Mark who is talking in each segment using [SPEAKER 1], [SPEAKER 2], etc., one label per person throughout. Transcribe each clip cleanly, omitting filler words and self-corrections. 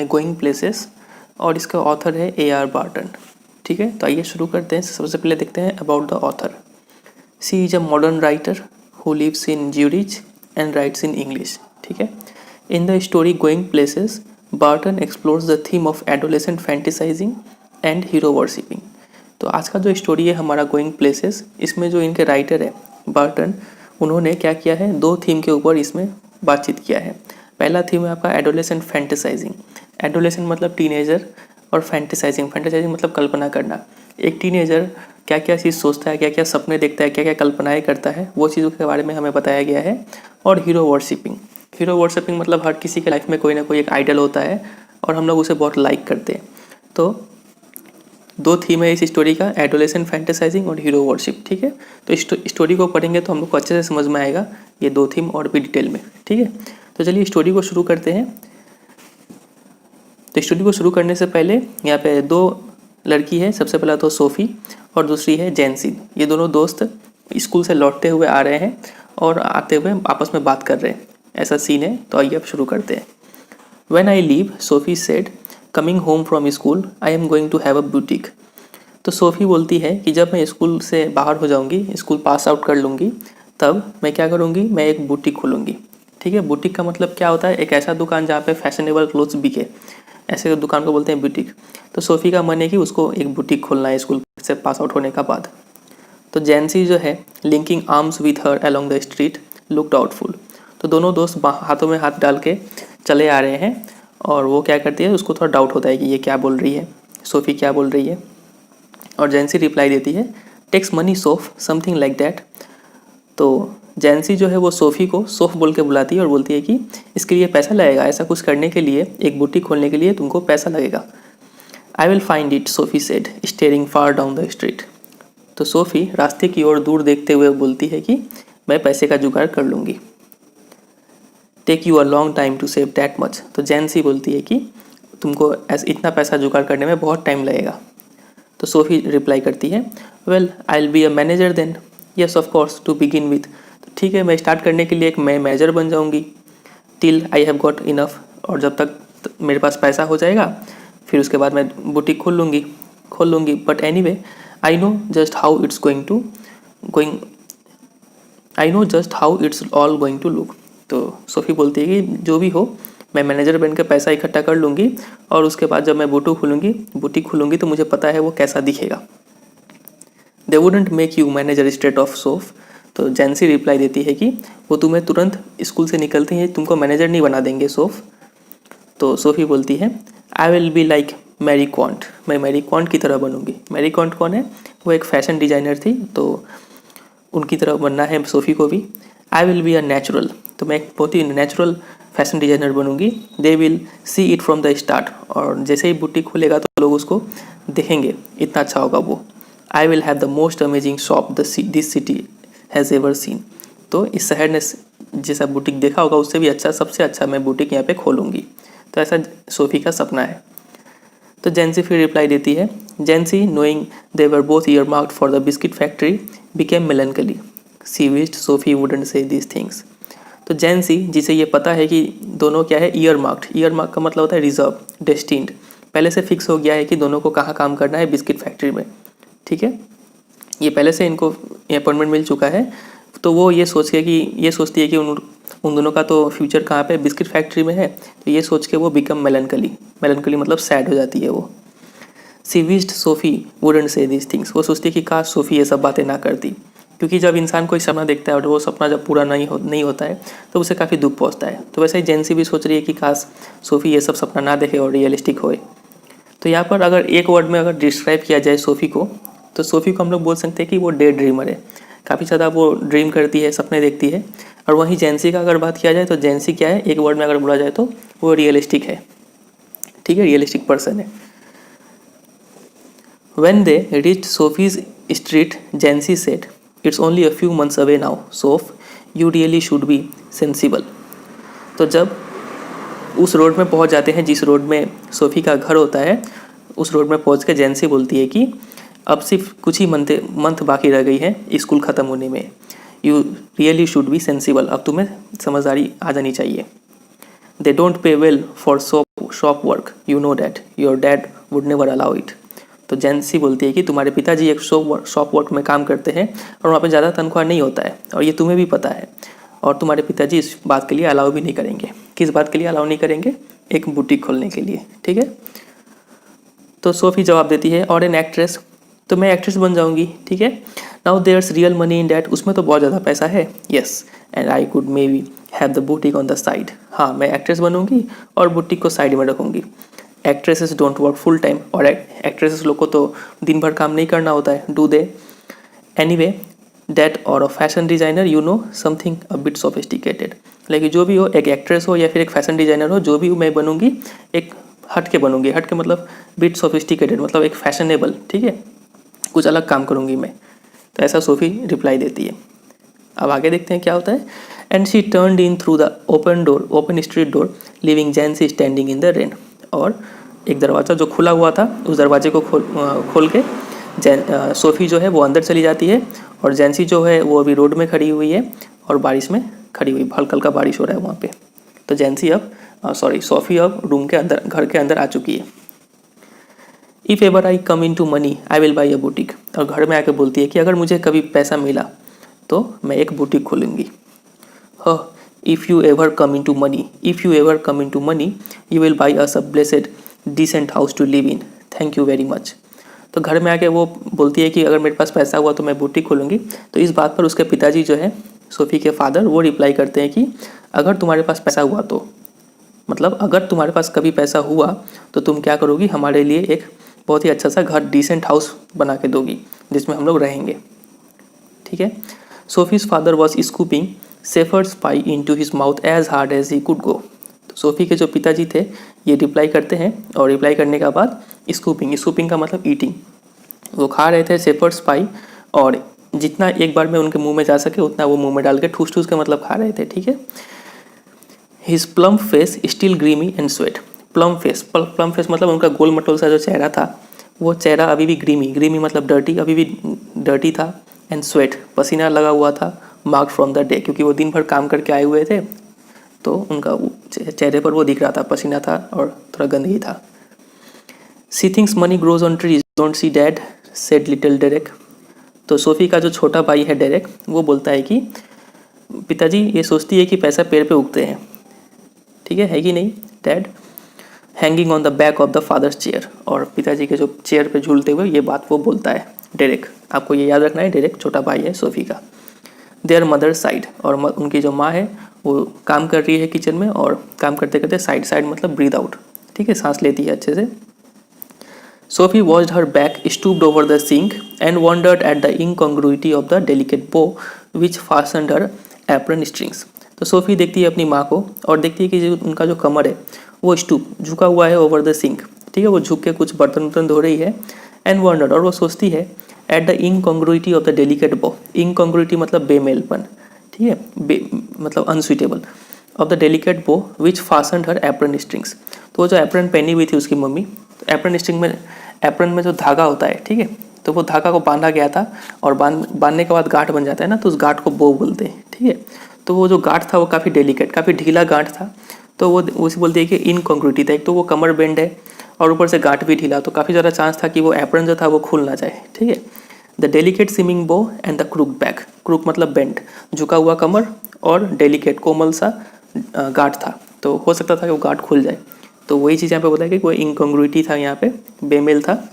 [SPEAKER 1] Going places और इसका author है A.R. बार्टन। ठीक है, तो आइए शुरू करते हैं। सबसे पहले देखते हैं about the author. She is a modern writer who lives in Zurich and writes in English. ठीक है, in the story going places Barton explores the theme of adolescent fantasising and hero worshipping. तो आज का जो story है हमारा going places, इसमें जो इनके राइटर है बार्टन, उन्होंने क्या किया है, दो थीम के ऊपर इसमें बातचीत किया है। पहला थीम है आपका एडोलेसेंट फैंटिसाइजिंग। एडोलेसेंट मतलब टीनेजर और फैंटिसाइजिंग मतलब कल्पना करना। एक टीनेजर क्या क्या चीज़ सोचता है, क्या क्या सपने देखता है, क्या क्या कल्पनाएं करता है, वो चीज़ों के बारे में हमें बताया गया है। और हीरो वर्शिपिंग मतलब हर किसी के लाइफ में कोई ना कोई एक आइडल होता है और हम लोग उसे बहुत लाइक करते हैं। तो दो थीम है इस स्टोरी का, एडोलेसेंट फैंटिसाइजिंग और हीरो वर्शिप। ठीक है, तो इस स्टोरी को पढ़ेंगे तो हम लोग को अच्छे से समझ में आएगा ये दो थीम और भी डिटेल में। ठीक है, तो चलिए स्टोरी को शुरू करते हैं। तो स्टोरी को शुरू करने से पहले यहाँ पे दो लड़की है, सबसे पहला तो सोफ़ी और दूसरी है जैनसी। ये दोनों दोस्त स्कूल से लौटते हुए आ रहे हैं और आते हुए आपस में बात कर रहे हैं, ऐसा सीन है। तो आइए अब शुरू करते हैं। When I leave, Sophie said, coming home from school I am going to have a boutique. तो सोफ़ी बोलती है कि जब मैं स्कूल से बाहर हो जाऊंगी, स्कूल पास आउट कर लूँगी, तब मैं क्या करूँगी, मैं एक बुटीक खोलूँगी। ठीक है, बुटीक का मतलब क्या होता है, एक ऐसा दुकान जहाँ पे फैशनेबल क्लोथ्स बिके, ऐसे दुकान को बोलते हैं बुटीक। तो सोफ़ी का मन है कि उसको एक बुटीक खोलना है स्कूल से पास आउट होने का बाद। तो जैनसी जो है, linking arms with her along the street, look doubtful. तो दोनों दोस्त हाथों में हाथ डाल के चले आ रहे हैं और वो क्या करती है, उसको थोड़ा डाउट होता है कि ये क्या बोल रही है, सोफ़ी क्या बोल रही है। और जैनसी रिप्लाई देती है, takes money Soph, something like that. तो जैनसी जो है वो सोफ़ी को सोफ बोल के बुलाती है और बोलती है कि इसके लिए पैसा लगेगा, ऐसा कुछ करने के लिए, एक बुटीक खोलने के लिए तुमको पैसा लगेगा। I will find it, SoFi said, steering far down the street. तो सोफ़ी रास्ते की ओर दूर देखते हुए बोलती है कि मैं पैसे का जुगाड़ कर लूँगी। Take you a long time to save that much. तो जैनसी बोलती है कि तुमको इतना पैसा जुगाड़ करने में बहुत टाइम लगेगा। तो सोफ़ी रिप्लाई करती है, well I will be a manager then, yes of course, to begin with. तो ठीक है, मैं स्टार्ट करने के लिए एक मैं मैनेजर बन जाऊंगी, till I have got enough, और जब तक मेरे पास पैसा हो जाएगा फिर उसके बाद मैं बुटीक खोल लूँगी। But anyway I know just how it's all going to look. तो सोफ़ी बोलती है कि जो भी हो, मैं मैनेजर बनकर पैसा इकट्ठा कर लूँगी और उसके बाद जब मैं बुटीक खोलूँगी तो मुझे पता है वो कैसा दिखेगा। They wouldn't make you manager straight off Soph. तो जैनसी रिप्लाई देती है कि वो तुम्हें तुरंत स्कूल से निकलते ही तुमको मैनेजर नहीं बना देंगे सोफ। तो सोफ़ी बोलती है, I will be like Mary Quant, मैं मैरी क्वांट की तरह बनूंगी। मैरी क्वांट कौन है, वो एक फ़ैशन डिज़ाइनर थी, तो उनकी तरह बनना है सोफ़ी को भी। I will be a natural, तो मैं एक बहुत ही नेचुरल फैशन डिज़ाइनर बनूंगी। They will see it from the start, और जैसे ही बुटीक खुलेगा तो लोग उसको देखेंगे, इतना अच्छा होगा वो। आई will have the most amazing shop this city has ever seen. तो इस शहर ने जैसा बुटीक देखा होगा उससे भी अच्छा, सबसे अच्छा मैं बुटीक यहाँ पे खोलूँगी। तो ऐसा सोफ़ी का सपना है। तो जैनसी फिर रिप्लाई देती है, Jancy knowing they were both earmarked for the biscuit factory became melancholy, she wished Sophie wouldn't say this things. तो जैनसी, जिसे ये पता है कि दोनों क्या है, ईयर मार्क का मतलब होता है रिजर्व, डेस्टिन्ड, पहले से फिक्स हो गया है कि दोनों को कहाँ काम करना है, बिस्किट फैक्ट्री में। ठीक है, ये पहले से इनको अपॉइंटमेंट मिल चुका है। तो वो ये सोचती है कि उन दोनों का तो फ्यूचर कहाँ पे, बिस्किट फैक्ट्री में है। तो ये सोच के वो बिकम मेलनकली मतलब सैड हो जाती है वो। She wished Sophie wouldn't say this things, वो सोचती है कि काश सोफ़ी ये सब बातें ना करती, क्योंकि जब इंसान कोई सपना देखता है और वो सपना जब पूरा नहीं होता है तो उसे काफ़ी दुख पहुंचता है। तो वैसे ही जैनसी भी सोच रही है कि काश सोफ़ी ये सब सपना ना देखे और रियलिस्टिक होए। तो यहाँ पर अगर एक वर्ड में अगर डिस्क्राइब किया जाए सोफ़ी को, तो सोफ़ी को हम लोग बोल सकते हैं कि वो डे ड्रीमर है, काफ़ी ज़्यादा वो ड्रीम करती है, सपने देखती है। और वहीं जैनसी का अगर बात किया जाए तो जैनसी क्या है, एक वर्ड में अगर बोला जाए तो वो रियलिस्टिक है। ठीक है, रियलिस्टिक पर्सन है। When they reached Sophie's street, Jancy said, "It's only a few months away now, Soph. You really should be sensible." तो जब उस रोड में पहुंच जाते हैं जिस रोड में सोफ़ी का घर होता है, उस रोड में पहुंच के जैनसी बोलती है कि अब सिर्फ कुछ ही मंथ बाकी रह गई है स्कूल ख़त्म होने में। You really should be sensible, अब तुम्हें समझदारी आ जानी चाहिए। They don't pay well for soap shop work, you know that your dad would never allow it. तो जैंसी बोलती है कि तुम्हारे पिताजी एक शॉप वर्क में काम करते हैं और वहाँ पे ज़्यादा तनख्वाह नहीं होता है और ये तुम्हें भी पता है, और तुम्हारे पिताजी इस बात के लिए अलाउ भी नहीं करेंगे। किस बात के लिए अलाउ नहीं करेंगे? एक बुटीक खोलने के लिए, ठीक है। तो सोफी जवाब देती है, और एन एक्ट्रेस, तो मैं एक्ट्रेस बन जाऊंगी, ठीक है। Now there's real money in that, उसमें तो बहुत ज़्यादा पैसा है। Yes, and I could maybe have the boutique on the side, हाँ मैं एक्ट्रेस बनूंगी और बुटीक को साइड में रखूंगी। Actresses don't work full time, और एक्ट्रेसेस लोग को तो दिन भर काम नहीं करना होता है, डू दे? एनीवे डैट और a fashion designer, you know something a bit sophisticated. लेकिन जो भी हो, एक एक्ट्रेस हो या फिर एक फैशन डिज़ाइनर हो, जो भी मैं बनूंगी एक हट के बनूंगी। हट के मतलब बिट सोफिस्टिकेटेड, मतलब एक फैशनेबल, ठीक है, कुछ अलग काम करूंगी मैं। तो ऐसा सोफ़ी रिप्लाई देती है। अब आगे देखते हैं क्या होता है। And she turned in through the open street door, leaving Jancy standing in the rain. और एक दरवाज़ा जो खुला हुआ था, उस दरवाजे को खोल के सोफ़ी जो है वो अंदर चली जाती है, और जैंसी जो है वो अभी रोड में खड़ी हुई है और बारिश में खड़ी हुई, हल्का हल्का बारिश हो रहा है वहाँ पे। तो जैंसी अब सोफ़ी अब रूम के अंदर, घर के अंदर आ चुकी है। If ever I come into money I will buy a boutique, और घर में आके बोलती है कि अगर मुझे कभी पैसा मिला तो मैं एक बुटीक खोलूँगी। हाँ, if you ever come into money, if you ever come into money you will buy us a blessed decent house to live in, thank you very much. तो घर में आके वो बोलती है कि अगर मेरे पास पैसा हुआ तो मैं बुटीक खोलूँगी। तो इस बात पर उसके पिताजी जो है, सोफ़ी के फादर, वो रिप्लाई करते हैं कि अगर तुम्हारे पास पैसा हुआ तो, मतलब अगर तुम्हारे पास कभी पैसा हुआ तो तुम क्या करोगी, हमारे लिए एक बहुत ही अच्छा सा घर, डिसेंट हाउस बना के दोगी जिसमें हम लोग रहेंगे, ठीक है। Sophie's father was scooping shepherd's pie into his mouth as hard as he could go. तो सोफ़ी के जो पिताजी थे ये रिप्लाई करते हैं, और रिप्लाई करने के बाद स्कूपिंग का मतलब ईटिंग, वो खा रहे थे सेफर्स पाई, और जितना एक बार में उनके मुंह में जा सके उतना वो मुंह में डाल के ठूस ठूस के मतलब खा रहे थे, ठीक है। His plum face still grimy and sweat, plum face मतलब उनका गोल मटोल सा जो चेहरा था, वो चेहरा अभी भी ग्रीमी मतलब डर्टी, अभी भी डर्टी था, एंड स्वेट पसीना लगा हुआ था, मार्क्ड फ्रॉम द डे, क्योंकि वो दिन भर काम करके आए हुए थे तो उनका चेहरे पर वो दिख रहा था, पसीना था और थोड़ा गंदगी था। She thinks money grows on trees don't she dad, said little Derek. तो सोफ़ी का जो छोटा भाई है डेरेक, वो बोलता है कि पिताजी ये सोचती है कि पैसा पेड़ पे उगते हैं, ठीक है कि नहीं dad? Hanging on the back of the father's chair, और पिताजी के जो चेयर पे झूलते हुए ये बात वो बोलता है डेरेक। आपको ये याद रखना है, डेरेक छोटा भाई है सोफ़ी का। देयर मदर साइड, और उनकी जो माँ है वो काम कर रही है किचन में, और काम करते करते साइड मतलब ब्रीद आउट, ठीक है, सांस लेती है अच्छे से। Sophie watched her back stooped over the sink and wondered at the incongruity of the delicate bow which fastened her apron strings. तो सोफ़ी देखती है अपनी माँ को और देखती है कि जो उनका जो कमर है वो स्टूप झुका हुआ है ओवर द सिंक, ठीक है, वो झुक के कुछ बर्तन वर्तन धो रही है। एंड वंडर्ड, और वो सोचती है at the incongruity of the delicate bow, incongruity मतलब बेमेलपन, ठीक है, मतलब unsuitable, of the delicate bow which fastened her apron strings. तो वो जो एप्रन पहनी हुई थी उसकी मम्मी, तो एप्रन स्ट्रिंग में, एप्रन में जो धागा होता है, ठीक है, तो वो धागा को बांधा गया था, और बांधने के बाद गांठ बन जाता है ना, तो उस गांठ को बो बोलते हैं, ठीक है। तो वो जो गांठ था वो काफ़ी डेलिकेट, काफ़ी ढीला गांठ था, तो वो उसे बोलते हैं कि इनकॉन्ग्रुइटी था। एक तो वो कमर बेंड है और ऊपर से गांठ भी ढीला, तो काफ़ी ज़्यादा चांस था कि वो एप्रन जो था वो खुल ना जाए, ठीक है। The delicate सिमिंग bow and the crook back, crook मतलब बेंड, झुका हुआ कमर, और डेलिकेट कोमल सा गांठ था, तो हो सकता था कि वो गांठ खुल जाए। तो वही चीज़ यहाँ पे बताया कि कोई इनकॉन्ग्रुइटी था, यहाँ पे बेमेल था।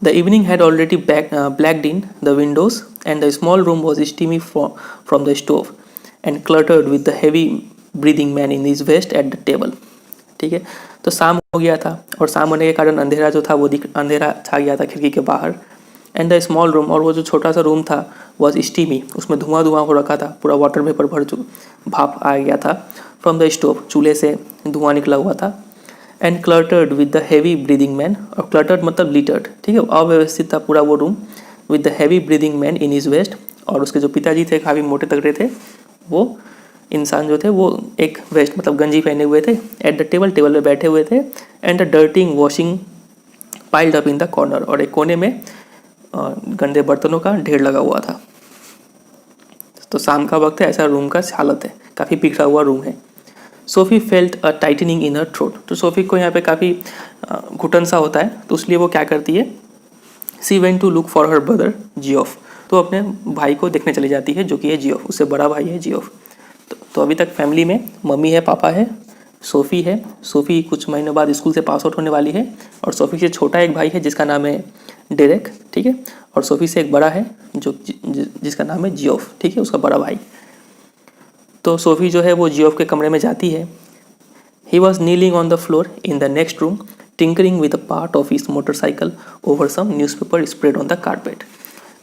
[SPEAKER 1] The evening had already blacked in the windows and the small room was steamy from the stove and cluttered with the heavy breathing man in his vest at the table, ठीक है। तो शाम हो गया था, और शाम होने के कारण अंधेरा जो था वो अंधेरा छा गया था खिड़की के बाहर। एंड द स्मॉल रूम, और वो जो छोटा सा रूम था वॉज स्टीमी, उसमें धुआं हो रखा था, पूरा वाटर वेपर भाप आ गया था। फ्रॉम द स्टोव, चूल्हे से धुआं निकला हुआ था। And cluttered with the heavy breathing man, और क्लटर्ड मतलब लिटर्ड, ठीक है, अव्यवस्थित था पूरा वो room. With the heavy breathing man in his vest, और उसके जो पिताजी थे काफ़ी मोटे तगड़े थे, वो इंसान जो थे वो एक वेस्ट मतलब गंजी पहने हुए थे। एट द टेबल पे बैठे हुए थे। And the dirtying washing piled up in the corner, और एक कोने में गंदे बर्तनों का ढेर लगा हुआ था। तो शाम का वक्त है, ऐसा रूम का हालत है, काफ़ी बिखरा हुआ रूम है। SoFi felt a tightening in her throat. तो सोफ़ी को यहाँ पे काफ़ी घुटन सा होता है, तो इसलिए वो क्या करती है, she went to look for her brother Geoff. तो अपने भाई को देखने चली जाती है जो कि है जियोफ, उससे बड़ा भाई है जियोफ। तो अभी तक फैमिली में मम्मी है, पापा है, सोफ़ी है। सोफ़ी कुछ महीनों बाद स्कूल से पास आउट होने वाली है, और सोफ़ी से छोटा एक भाई है जिसका नाम है डेरेक, ठीक है। और सोफ़ी से एक बड़ा है जिसका नाम है जियोफ, ठीक है, उसका बड़ा भाई। तो सोफ़ी जो है वो जियोफ के कमरे में जाती है। He was kneeling on the floor in the next room tinkering with a part of his motorcycle over some newspaper spread on the carpet.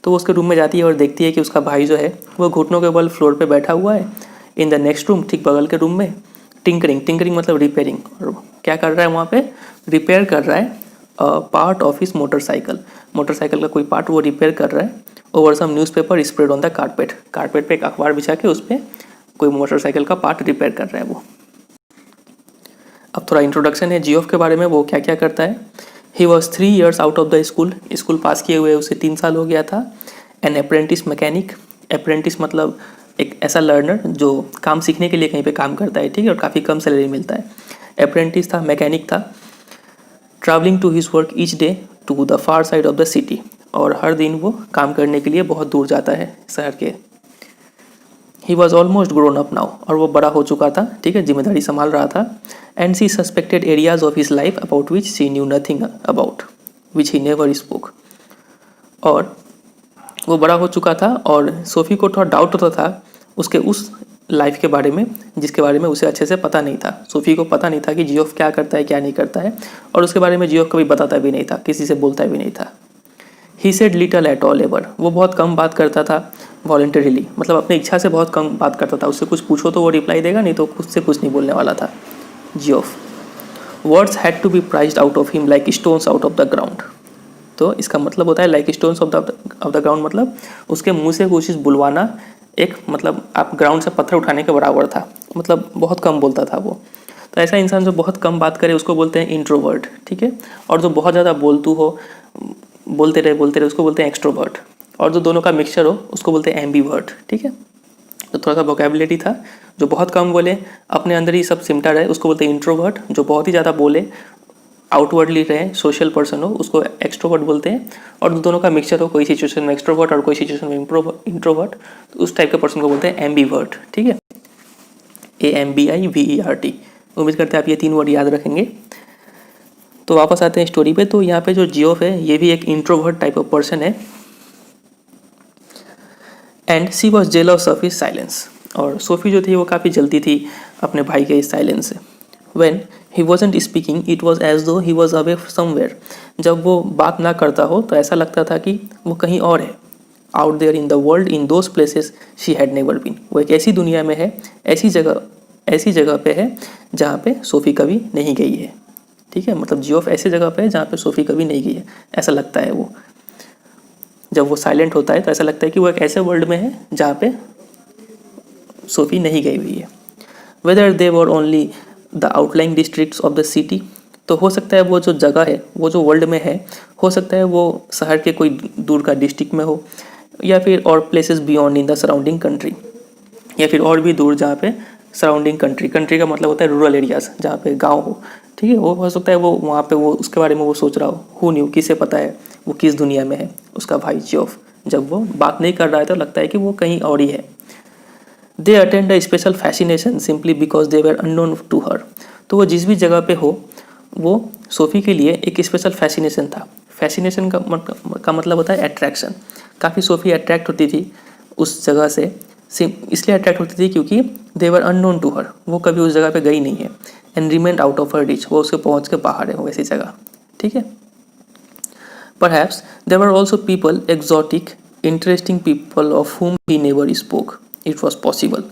[SPEAKER 1] तो वो उसके रूम में जाती है और देखती है कि उसका भाई जो है वो घुटनों के बल फ्लोर पे बैठा हुआ है इन द नेक्स्ट रूम, ठीक बगल के रूम में। टिंकरिंग मतलब रिपेयरिंग, और क्या कर रहा है वहाँ पे, रिपेयर कर रहा है पार्ट ऑफ हिज मोटरसाइकिल का कोई पार्ट वो रिपेयर कर रहा है over some newspaper spread on the carpet पे एक अखबार बिछा के उस पर कोई मोटरसाइकिल का पार्ट रिपेयर कर रहा है वो। अब थोड़ा इंट्रोडक्शन है जियोफ के बारे में, वो क्या क्या करता है। He was 3 years out of the school pass किए हुए उसे 3 साल हो गया था। एन अप्रेंटिस मैकेनिक, अप्रेंटिस मतलब एक ऐसा लर्नर जो काम सीखने के लिए कहीं पे काम करता है, ठीक है, और काफ़ी कम सैलरी मिलता है। अप्रेंटिस था, मैकेनिक था। Travelling to his work each day to the far side of the city, और हर दिन वो काम करने के लिए बहुत दूर जाता है शहर के। He was almost grown up now, और वो बड़ा हो चुका था, ठीक है, जिम्मेदारी संभाल रहा था। And she suspected areas of his life about which she knew nothing about which he never spoke. और वो बड़ा हो चुका था और सोफ़ी को थोड़ा डाउट होता था उसके उस लाइफ के बारे में जिसके बारे में उसे अच्छे से पता नहीं था। सोफ़ी को पता नहीं था कि जियोफ क्या करता है क्या नहीं करता है, और उसके बारे में जियोफ कभी बताता भी नहीं था, किसी से बोलता भी नहीं था। He said little at all ever, वो बहुत कम बात करता था वॉलंटरीली, मतलब अपनी इच्छा से बहुत कम बात करता था। उससे कुछ पूछो तो वो रिप्लाई देगा, नहीं तो उससे कुछ नहीं बोलने वाला था Geoff. Words had to be prised out of him like stones out of the ground. तो इसका मतलब होता है like stones of the ground, मतलब उसके मुंह से कोई चीज़ बुलवाना एक, मतलब आप ग्राउंड से पत्थर उठाने के बराबर था, मतलब बहुत कम बोलता था वो। तो ऐसा इंसान जो बहुत कम बात करे उसको बोलते हैं इंट्रोवर्ट, ठीक है। और जो बहुत ज़्यादा बोलतू हो, बोलते रहे उसको बोलते हैं एक्सट्रोवर्ट। और जो दोनों का मिक्सचर हो उसको बोलते हैं एम्बीवर्ट, ठीक है। तो थोड़ा सा वोकेबुलरी था। जो बहुत कम बोले, अपने अंदर ही सब सिमटा रहे, उसको बोलते हैं इंट्रोवर्ट। जो बहुत ही ज़्यादा बोले, आउटवर्डली रहे, सोशल पर्सन हो, उसको एक्सट्रोवर्ट बोलते हैं। और दोनों का मिक्सचर हो, कोई सिचुएशन में एक्सट्रोवर्ट और कोई सिचुएशन में इंट्रोवर्ट, तो उस टाइप के पर्सन को बोलते हैं एम्बीवर्ट, ठीक है। AMBIVERT। उम्मीद करते हैं आप ये 3 वर्ड याद रखेंगे। तो वापस आते हैं स्टोरी पे। तो यहाँ पे जो जियोफ है ये भी एक इंट्रोवर्ट टाइप ऑफ पर्सन है। And she was jealous of his silence, और सोफ़ी जो थी वो काफ़ी जलती थी अपने भाई के इस साइलेंस से। When he wasn't speaking, it was as though he was away somewhere. जब वो बात ना करता हो तो ऐसा लगता था कि वो कहीं और है। Out there in the world, in those places she had never been. वो एक ऐसी दुनिया में है, ऐसी जगह पे है जहाँ पे सोफ़ी कभी नहीं गई है, ठीक है। मतलब जियोफ ऐसी जगह पे है जहाँ पे सोफ़ी कभी नहीं गई है, ऐसा लगता है वो। जब वो साइलेंट होता है तो ऐसा लगता है कि वो एक ऐसे वर्ल्ड में है जहाँ पे सोफ़ी नहीं गई हुई है। Whether they were only the outline districts of the city, तो हो सकता है वो जो जगह है, वो जो वर्ल्ड में है, हो सकता है वो शहर के कोई दूर का डिस्ट्रिक्ट में हो, या फिर और places beyond in the surrounding country, या फिर और भी दूर जहाँ पे सराउंडिंग कंट्री का मतलब होता है रूरल एरियाज, जहाँ पे गांव हो, ठीक है। वो हो सकता है वो वहाँ पे वो उसके बारे में वो सोच रहा हो। हु न्यू, किसे पता है वो किस दुनिया में है। उसका भाई जियोफ जब वो बात नहीं कर रहा है तो लगता है कि वो कहीं और ही है। They attained a special fascination simply because they were unknown to her. तो वो जिस भी जगह पे हो, वो सोफ़ी के लिए एक स्पेशल फैसिनेशन था। फैसिनेशन का मतलब होता है अट्रैक्शन। काफ़ी सोफ़ी अट्रैक्ट होती थी उस जगह से, इसलिए अट्रैक्ट होती थी क्योंकि दे वर अननोन टू हर, वो कभी उस जगह पे गई नहीं है। And remained out of her reach, वो उसके पहुँच के बाहर है वो ऐसी जगह, ठीक है। Perhaps there were also people, exotic interesting people of whom he never spoke it was possible.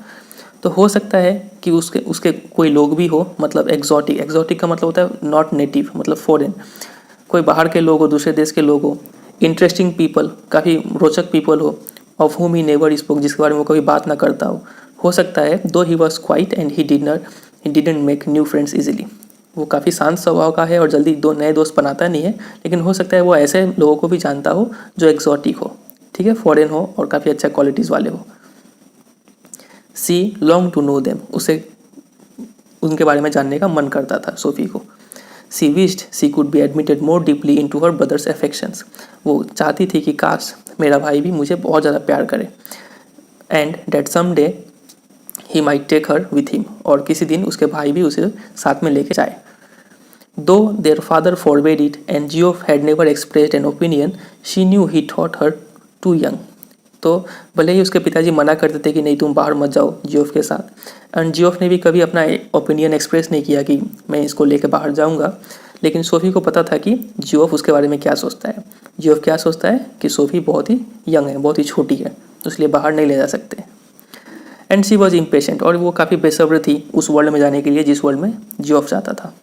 [SPEAKER 1] तो हो सकता है कि उसके कोई लोग भी हो, मतलब एक्जॉटिक का मतलब होता है नॉट नेटिव, मतलब फॉरेन, कोई बाहर के लोग हो, दूसरे देश के लोग हो। इंटरेस्टिंग पीपल, काफ़ी रोचक पीपल हो। Of whom he never spoke, जिसके बारे में वो कभी बात ना करता हो सकता है। दो he was quiet and he didn't make new friends easily, वो काफ़ी शांत स्वभाव का है और जल्दी नए दोस्त बनाता नहीं है, लेकिन हो सकता है वो ऐसे लोगों को भी जानता हो जो एक्जॉटिक हो, ठीक है, फॉरेन हो और काफ़ी अच्छा क्वालिटीज़ वाले हो। सी लॉन्ग टू नो देम, उसे उनके बारे में जानने का मन करता था सोफ़ी को। She wished she could be admitted more deeply into her brother's affections. वो चाहती थी कि काश मेरा भाई भी मुझे बहुत ज़्यादा प्यार करे। And that some day he might take her with him, और किसी दिन उसके भाई भी उसे साथ में लेके जाए। Though their father forbade it and Geoff had never expressed an opinion, she knew he thought her too young. तो भले ही उसके पिताजी मना करते थे कि नहीं तुम बाहर मत जाओ जियोफ के साथ, एंड जियोफ ने भी कभी अपना ओपिनियन एक्सप्रेस नहीं किया कि मैं इसको लेकर बाहर जाऊंगा, लेकिन सोफ़ी को पता था कि जियोफ उसके बारे में क्या सोचता है। जियोफ क्या सोचता है कि सोफ़ी बहुत ही यंग है, बहुत ही छोटी है, इसलिए बाहर नहीं ले जा सकते। एंड शी वॉज इम्पेशेंट, और वो काफ़ी बेसब्र थी उस वर्ल्ड में जाने के लिए जिस वर्ल्ड में जियोफ जाता था।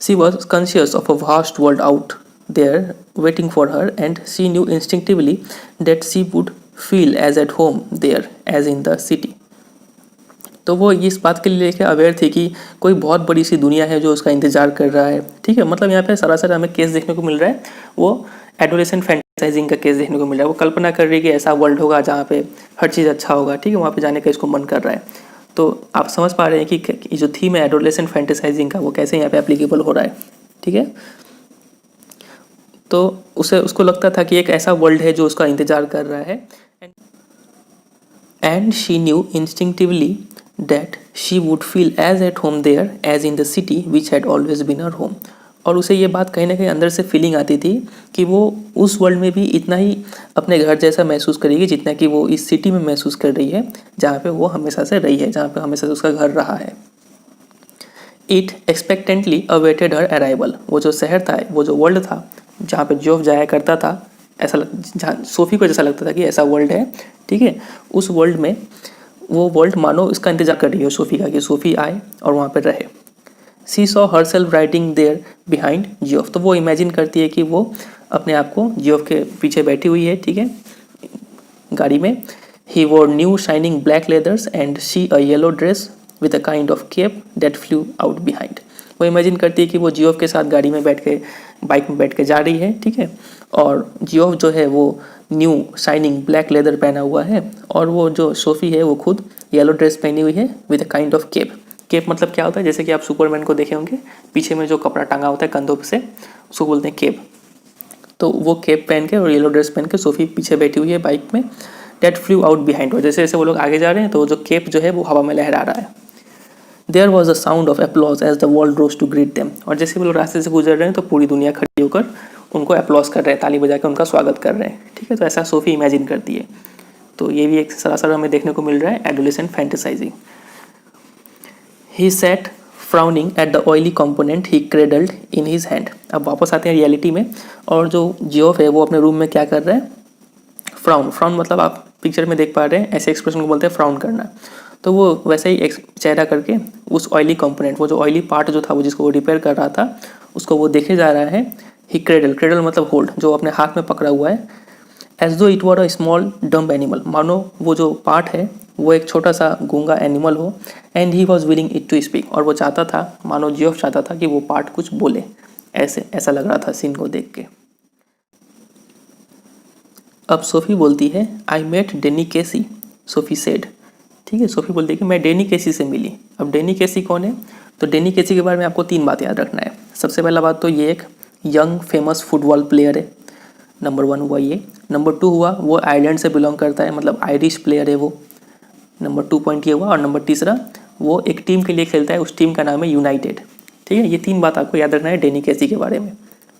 [SPEAKER 1] She was conscious of a vast world out there waiting for her, and she knew instinctively that she would feel as at home there as in the city. तो वो इस बात के लिए लेके अवेयर थी कि कोई बहुत बड़ी सी दुनिया है जो उसका इंतज़ार कर रहा है। ठीक है, मतलब यहाँ पे सरासर हमें केस देखने को मिल रहा है, वो एडोलेसेंट फैंटेसाइजिंग का केस देखने को मिल रहा है। वो कल्पना कर रही है कि ऐसा वर्ल्ड होगा जहाँ पे हर चीज़ अच्छा होगा। ठीक है, वहाँ पे जाने का इसको मन कर रहा है। तो आप समझ पा रहे हैं कि जो थीम है एडोलेसेंट फैंटेसाइजिंग का वो कैसे यहाँ पे एप्लीकेबल हो रहा है। ठीक है, तो उसको लगता था कि एक ऐसा वर्ल्ड है जो उसका इंतज़ार कर रहा है। And she knew instinctively that she would feel as at home there as in the city which had always been her home. और उसे ये बात कहीं ना कहीं अंदर से फीलिंग आती थी कि वो उस वर्ल्ड में भी इतना ही अपने घर जैसा महसूस करेगी जितना कि वो इस सिटी में महसूस कर रही है जहाँ पे वो हमेशा से रही है, जहाँ पे हमेशा से उसका घर रहा है। It expectantly awaited her arrival. वो जो शहर था, वो जो वर्ल्ड था जहाँ पे जियोफ जाया करता था, जहाँ सोफ़ी को जैसा लगता था कि ऐसा वर्ल्ड है। ठीक है, उस वर्ल्ड में वो वर्ल्ड मानो इसका इंतजार कर रही है सोफ़ी का कि सोफ़ी आए और वहाँ पर रहे। She saw herself riding there behind Geoff. तो वो इमेजिन करती है कि वो अपने आप को जियोफ के पीछे बैठी हुई है। ठीक है, गाड़ी में। ही वोर new shining black leathers and she a yellow dress with a kind of kept that flu out behind. वो इमेजिन करती है कि वो जियोफ के साथ गाड़ी में बैठ के, बाइक में बैठ के जा रही है। ठीक है, और जियोफ जो है वो न्यू शाइनिंग ब्लैक लेदर पहना हुआ है, और वो जो सोफ़ी है वो खुद येलो ड्रेस पहनी हुई है with a kind of cape. Cape मतलब क्या होता है, जैसे कि आप सुपरमैन को देखे होंगे, पीछे में जो कपड़ा टांगा होता है कंधों से, उसको बोलते हैं केप। तो वो केप पहन के और येलो ड्रेस पहन के सोफ़ी पीछे बैठी हुई है बाइक में। डेट फ्लू आउट बिहाइंड, और जैसे जैसे वो लोग आगे जा रहे हैं तो जो केप जो है वो हवा में लहरा रहा है। There was a sound of applause as the world rose to greet them. और जैसे वो लोग रास्ते से गुजर रहे हैं तो पूरी दुनिया खड़ी होकर उनको अपलॉज कर रहे हैं, ताली बजा के उनका स्वागत कर रहे हैं। ठीक है, तो ऐसा सोफ़ी इमेजिन करती है। तो ये भी एक सरासर हमें देखने को मिल रहा है adolescent fantasising. He sat frowning at the oily component he cradled in his hand. अब वापस आते हैं रियलिटी में, और जो जियोफ है वो अपने रूम में क्या कर रहा है, फ्राउन। फ्राउन मतलब आप पिक्चर में देख पा रहे हैं, ऐसे एक्सप्रेशन को बोलते हैं फ्राउन करना। तो वो वैसे ही चेहरा करके उस ऑयली कंपोनेंट, वो जो ऑयली पार्ट जो था वो जिसको वो रिपेयर कर रहा था, उसको वो देखे जा रहा है। ही क्रेडल, क्रेडल मतलब होल्ड, जो अपने हाथ में पकड़ा हुआ है। एज दो it were a small dumb animal, मानो वो जो पार्ट है वो एक छोटा सा गूंगा एनिमल हो। And he was willing it to speak, और वो चाहता था, मानो जियोफ चाहता था कि वो पार्ट कुछ बोले। ऐसा लग रहा था सीन को देख के। अब सोफ़ी बोलती है, I met Danny Casey, Sophie said. ठीक है, सोफ़ी बोलती है कि मैं डेनी केसी से मिली। अब डेनी केसी कौन है, तो डेनी केसी के बारे में आपको 3 बात याद रखना है। सबसे पहला बात तो ये एक यंग फेमस फुटबॉल प्लेयर है, नंबर 1 हुआ ये। नंबर 2 हुआ वो आयरलैंड से बिलोंग करता है, मतलब आयरिश प्लेयर है वो, नंबर 2 पॉइंट ये हुआ। और नंबर तीसरा, वो एक टीम के लिए खेलता है, उस टीम का नाम है यूनाइटेड। ठीक है, ये 3 बात आपको याद रखना है डेनी केसी के बारे में।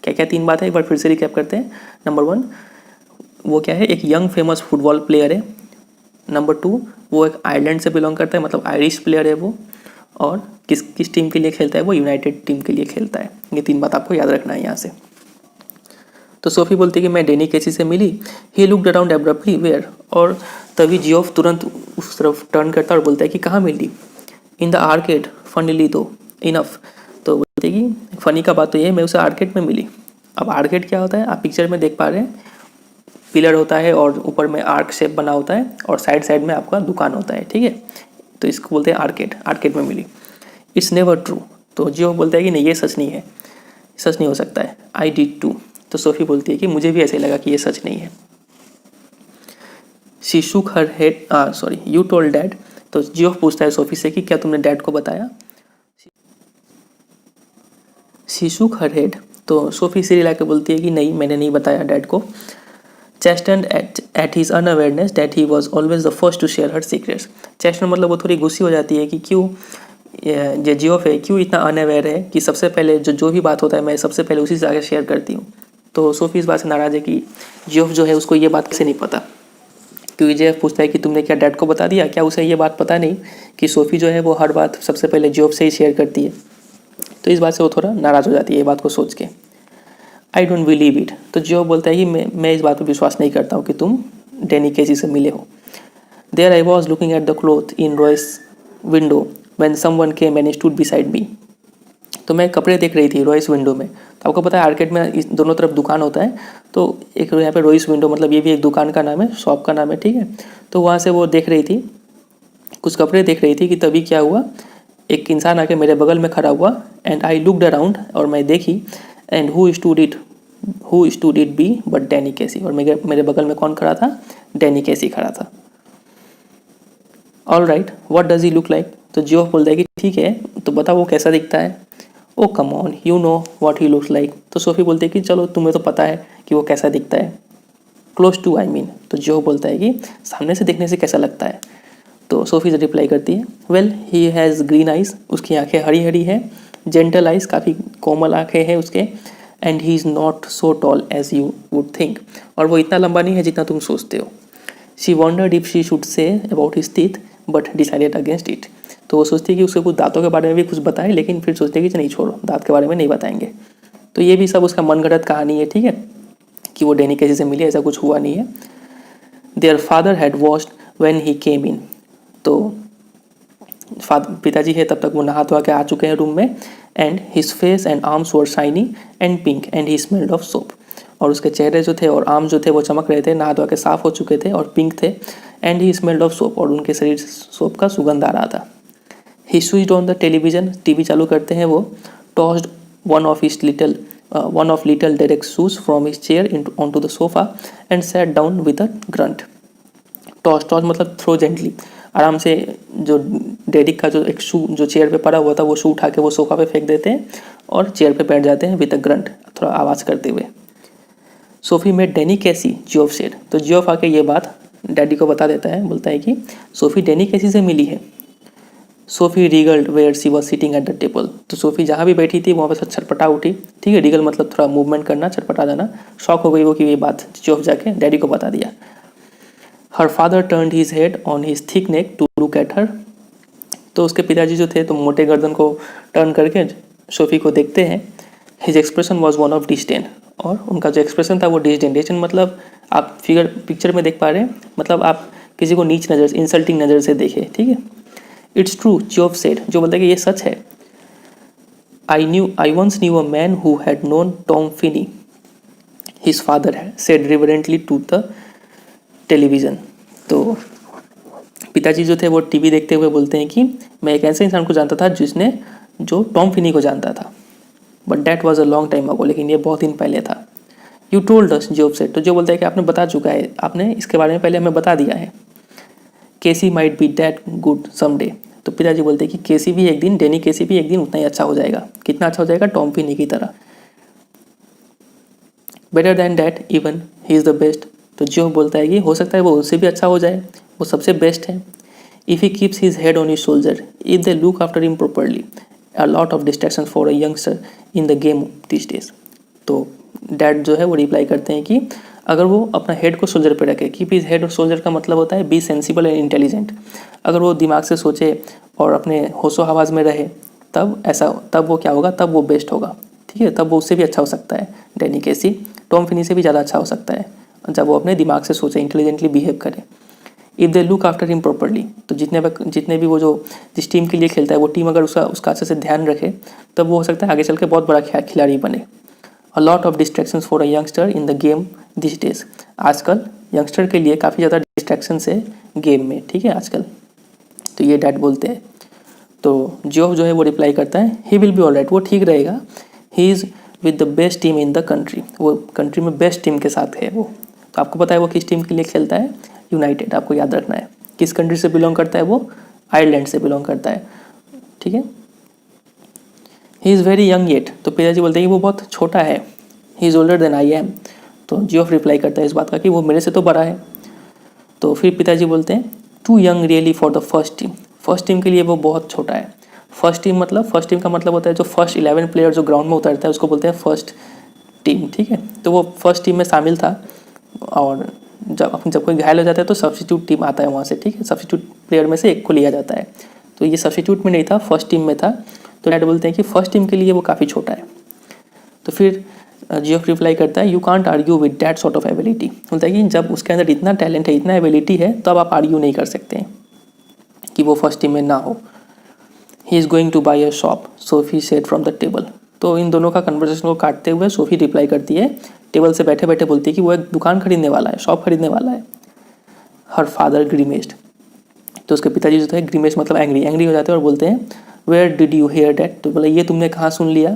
[SPEAKER 1] क्या क्या 3 बात है, एक बार फिर से रिकैप करते हैं। नंबर 1, वो क्या है, एक यंग फेमस फुटबॉल प्लेयर है। नंबर 2, वो एक आयरलैंड से बिलोंग करता है, मतलब आयरिश प्लेयर है वो। और किस टीम के लिए खेलता है, वो यूनाइटेड टीम के लिए खेलता है। ये 3 बात आपको याद रखना है यहाँ से। तो सोफ़ी बोलती है कि मैं डेनी केसी से मिली। He looked around abruptly where, और तभी जियोफ तुरंत उस तरफ टर्न करता है और बोलता है कि कहाँ मिली। इन द आर्केड फनीली तो इनफ। तो बोलते हैं कि फ़नी का बात तो ये है, मैं उसे आर्केड में मिली। अब आर्केड क्या होता है, आप पिक्चर में देख पा रहे हैं, पिलर होता है और ऊपर में आर्क शेप बना होता है, और साइड साइड में आपका दुकान होता है। ठीक है, तो इसको बोलते हैं आर्केड। आर्केड में मिली। It's never true. तो जियोफ बोलता है कि नहीं, ये सच नहीं है, सच नहीं हो सकता है। I did too. तो सोफ़ी बोलती है कि मुझे भी ऐसे लगा कि ये सच नहीं है। She Shuk her head, sorry, you told dad तो जियोफ पूछता है सोफी से कि क्या तुमने डैड को बताया। शी शुक हर हेड, तो सोफी सिर हिला के बोलती है कि नहीं, मैंने नहीं बताया डैड को। Chastened at his unawareness that he was always the first to share her secrets. Chastened मतलब वो थोड़ी गुस्सी हो जाती है कि क्यों ये जियोफ है क्यों इतना अनअवेयर है कि सबसे पहले जो भी बात होता है मैं सबसे पहले उसी से आगे शेयर करती हूँ। तो सोफी इस बात से नाराज़ है कि जियोफ जो है उसको ये बात कैसे नहीं पता, क्योंकि जियोफ पूछता है कि तुमने क्या डैड को बता दिया, क्या उसे ये बात पता नहीं कि सोफी जो है वो हर बात सबसे पहले जियोफ से ही शेयर करती है। तो इस बात से वो थोड़ा नाराज़ हो जाती है ये बात को सोच के। आई डोंट बिलीव इट, तो जियोफ बोलता है कि मैं इस बात पर विश्वास नहीं करता हूँ कि तुम डैनी केसी से मिले हो। There I was looking at the cloth in Royce window when someone came and stood beside me. तो मैं कपड़े देख रही थी रॉयस विंडो में। तो आपको पता है आर्केड में इस दोनों तरफ दुकान होता है, तो एक यहाँ पे रॉयस विंडो मतलब ये भी एक दुकान का नाम है, शॉप का नाम है, ठीक है। तो वहाँ से वो देख रही थी, कुछ कपड़े देख रही थी कि तभी क्या हुआ, एक इंसान आके मेरे बगल में खड़ा हुआ एंड आई लुकड अराउंड, और मैं देखी and who stood it be but Danny Casey, और मेरे बगल में कौन खड़ा था, डैनी केसी खड़ा था। All right, what does he look like, तो जियोफ बोलता है कि ठीक है तो बता वो कैसा दिखता है। Oh come on, you know what he looks like, तो सोफी बोलती है कि चलो तुम्हें तो पता है कि वो कैसा दिखता है। क्लोज टू आई मीन, तो जियोफ बोलता है कि सामने से देखने से कैसा लगता है। तो सोफी से रिप्लाई करती है well he has green eyes, उसकी आंखें हरी हरी है, जेंटल आइज, काफ़ी कोमल आंखें हैं उसके, and he is not so tall as you would think, और वो इतना लंबा नहीं है जितना तुम सोचते हो। She wandered if she should say about his teeth but decided against it, तो वो सोचती है कि उसके कुछ दांतों के बारे में भी कुछ बताए, लेकिन फिर सोचते हैं कि नहीं छोड़ो, दांत के बारे में नहीं बताएंगे। तो ये भी सब उसका मनगढ़ंत कहानी है, ठीक है, कि वो डैनी केसी से मिली, ऐसा कुछ हुआ नहीं है। Their father had washed when he came in, तो पिताजी है तब तक वो नहा धोआ के आ चुके हैं रूम में, and his face and arms were shiny and pink and he smelled of soap, और उसके चेहरे जो थे और आर्म जो थे वो चमक रहे थे, नहा धोआ के साफ हो चुके थे और पिंक थे, and he smelled of soap, और उनके शरीर से सोप का सुगंध आ रहा था। He switched on the television, TV चालू करते हैं वो, tossed one of little Derek shoes from his chair onto the sofa and sat down with a grunt. Toss मतलब थ्रो जेंटली, आराम से जो डेरिक का जो एक शू जो चेयर पे पड़ा हुआ था वो शू उठा के वो सोफा पे फेंक देते हैं और चेयर पे बैठ जाते हैं विद अ ग्रंट, थोड़ा आवाज़ करते हुए। सोफी में डैनी कैसी, जियोफ सेड, तो जियोफ आके ये बात डैडी को बता देता है, बोलता है कि सोफी डैनी कैसी से मिली है। Sophie wriggled where she was sitting at the table, तो सोफी जहाँ भी बैठी थी वहाँ पर छटपटा उठी, ठीक है, रिगल मतलब थोड़ा मूवमेंट करना, छटपटा जाना, शॉक हो गई वो कि ये बात जियोफ जाके डैडी को बता दिया। Her father turned his head on his thick neck to look at her, तो उसके पिताजी जो थे तो मोटे गर्दन को टर्न करके सोफी को देखते हैं। His expression was one of disdain, और उनका जो एक्सप्रेशन था वो डिस्डेन मतलब आप पिक्चर में देख पा रहे हैं, मतलब आप किसी को नीच नज़र, इंसल्टिंग नज़र से देखे, ठीक है। इट्स ट्रू, जियोफ सेड, जो बोलता है कि ये सच है। I once knew a man who had known Tom Finney, his father had said reverently to the television, तो पिताजी जो थे वो टीवी देखते हुए बोलते हैं कि मैं एक ऐसे इंसान को जानता था जो टॉम फिनी को जानता था, but that was a long time ago, लेकिन ये बहुत दिन पहले था। You told us, Geoff said, तो जो बोलता है कि आपने बता चुका है, आपने इसके बारे में पहले हमें बता दिया है। Casey might be that good someday, तो पिताजी बोलते हैं कि केसी भी एक दिन, डैनी केसी भी एक दिन उतना ही अच्छा हो जाएगा। कितना अच्छा हो जाएगा, टॉम फिनी की तरह। Better than that even he is the best, तो जियोफ बोलता है कि हो सकता है वो उससे भी अच्छा हो जाए, वो सबसे बेस्ट है। If he keeps his head on his shoulder, if they look after him properly, a lot of distraction for a youngster in the game this days, तो डैड जो है वो रिप्लाई करते हैं कि अगर वो अपना हेड को शोल्डर पे रखे, कीप हिज हेड और शोल्डर का मतलब होता है बी सेंसिबल एंड इंटेलिजेंट, अगर वो दिमाग से सोचे और अपने होशो हवास में रहे तब वो क्या होगा, तब वो बेस्ट होगा, ठीक है, तब वो उससे भी अच्छा हो सकता है। डैनी केसी टॉम फिनी से भी ज़्यादा अच्छा हो सकता है जब वो अपने दिमाग से सोचे, इंटेलिजेंटली बिहेव करे। If they look after him properly, तो जितने भी वो जो जिस टीम के लिए खेलता है वो टीम अगर उसका अच्छे से ध्यान रखे तब वो हो सकता है आगे चल के बहुत बड़ा खिलाड़ी बने। A lot of distractions for a youngster in the game this days, आजकल यंगस्टर के लिए काफ़ी ज़्यादा डिस्ट्रैक्शंस है गेम में, ठीक है, आजकल। तो ये डैड बोलते हैं, तो जियोफ जो है वो रिप्लाई करता है he will be all right, वो ठीक रहेगा। He is with the best team in the country, वो कंट्री में बेस्ट टीम के साथ है वो। तो आपको पता है वो किस टीम के लिए खेलता है, यूनाइटेड, आपको याद रखना है। किस कंट्री से बिलोंग करता है वो, आयरलैंड से बिलोंग करता है, ठीक है। He is very young yet, तो पिताजी बोलते हैं कि वो बहुत छोटा है। He is older than I am, तो जियोफ रिप्लाई करता है इस बात का कि वो मेरे से तो बड़ा है। तो फिर पिताजी बोलते हैं too young really for the first team, first team के लिए वो बहुत छोटा है। फर्स्ट टीम का मतलब होता है जो फर्स्ट 11 प्लेयर जो ग्राउंड में उतरता है उसको बोलते हैं फर्स्ट टीम, ठीक है। तो वो फर्स्ट टीम में शामिल था, और जब कोई घायल हो जाता है तो सब्स्टिट्यूट टीम आता है वहाँ से, ठीक है। सब्स्टिट्यूट प्लेयर में से एक को लिया जाता है, तो ये सब्स्टिट्यूट में नहीं था, फर्स्ट टीम में था। तो डैड बोलते हैं कि फर्स्ट टीम के लिए वो काफ़ी छोटा है। तो फिर जियोफ रिप्लाई करता है you can't argue with that sort of ability, बोलता है कि जब उसके अंदर इतना टैलेंट है, इतना एबिलिटी है, तब आप आर्ग्यू नहीं कर सकते कि वो फर्स्ट टीम में ना हो। He is going two by a shop, Sophie said from the table. तो इन दोनों का कन्वर्सेशन को काटते हुए सोफी रिप्लाई करती है, टेबल से बैठे बैठे बोलती है कि वो एक दुकान खरीदने वाला है, शॉप खरीदने वाला है। हर फादर ग्रीमेस्ड, तो उसके पिताजी जो थे, ग्रीमेश मतलब एंग्री हो जाते हैं और बोलते हैं where did you hear that, तो बोला ये तुमने कहाँ सुन लिया।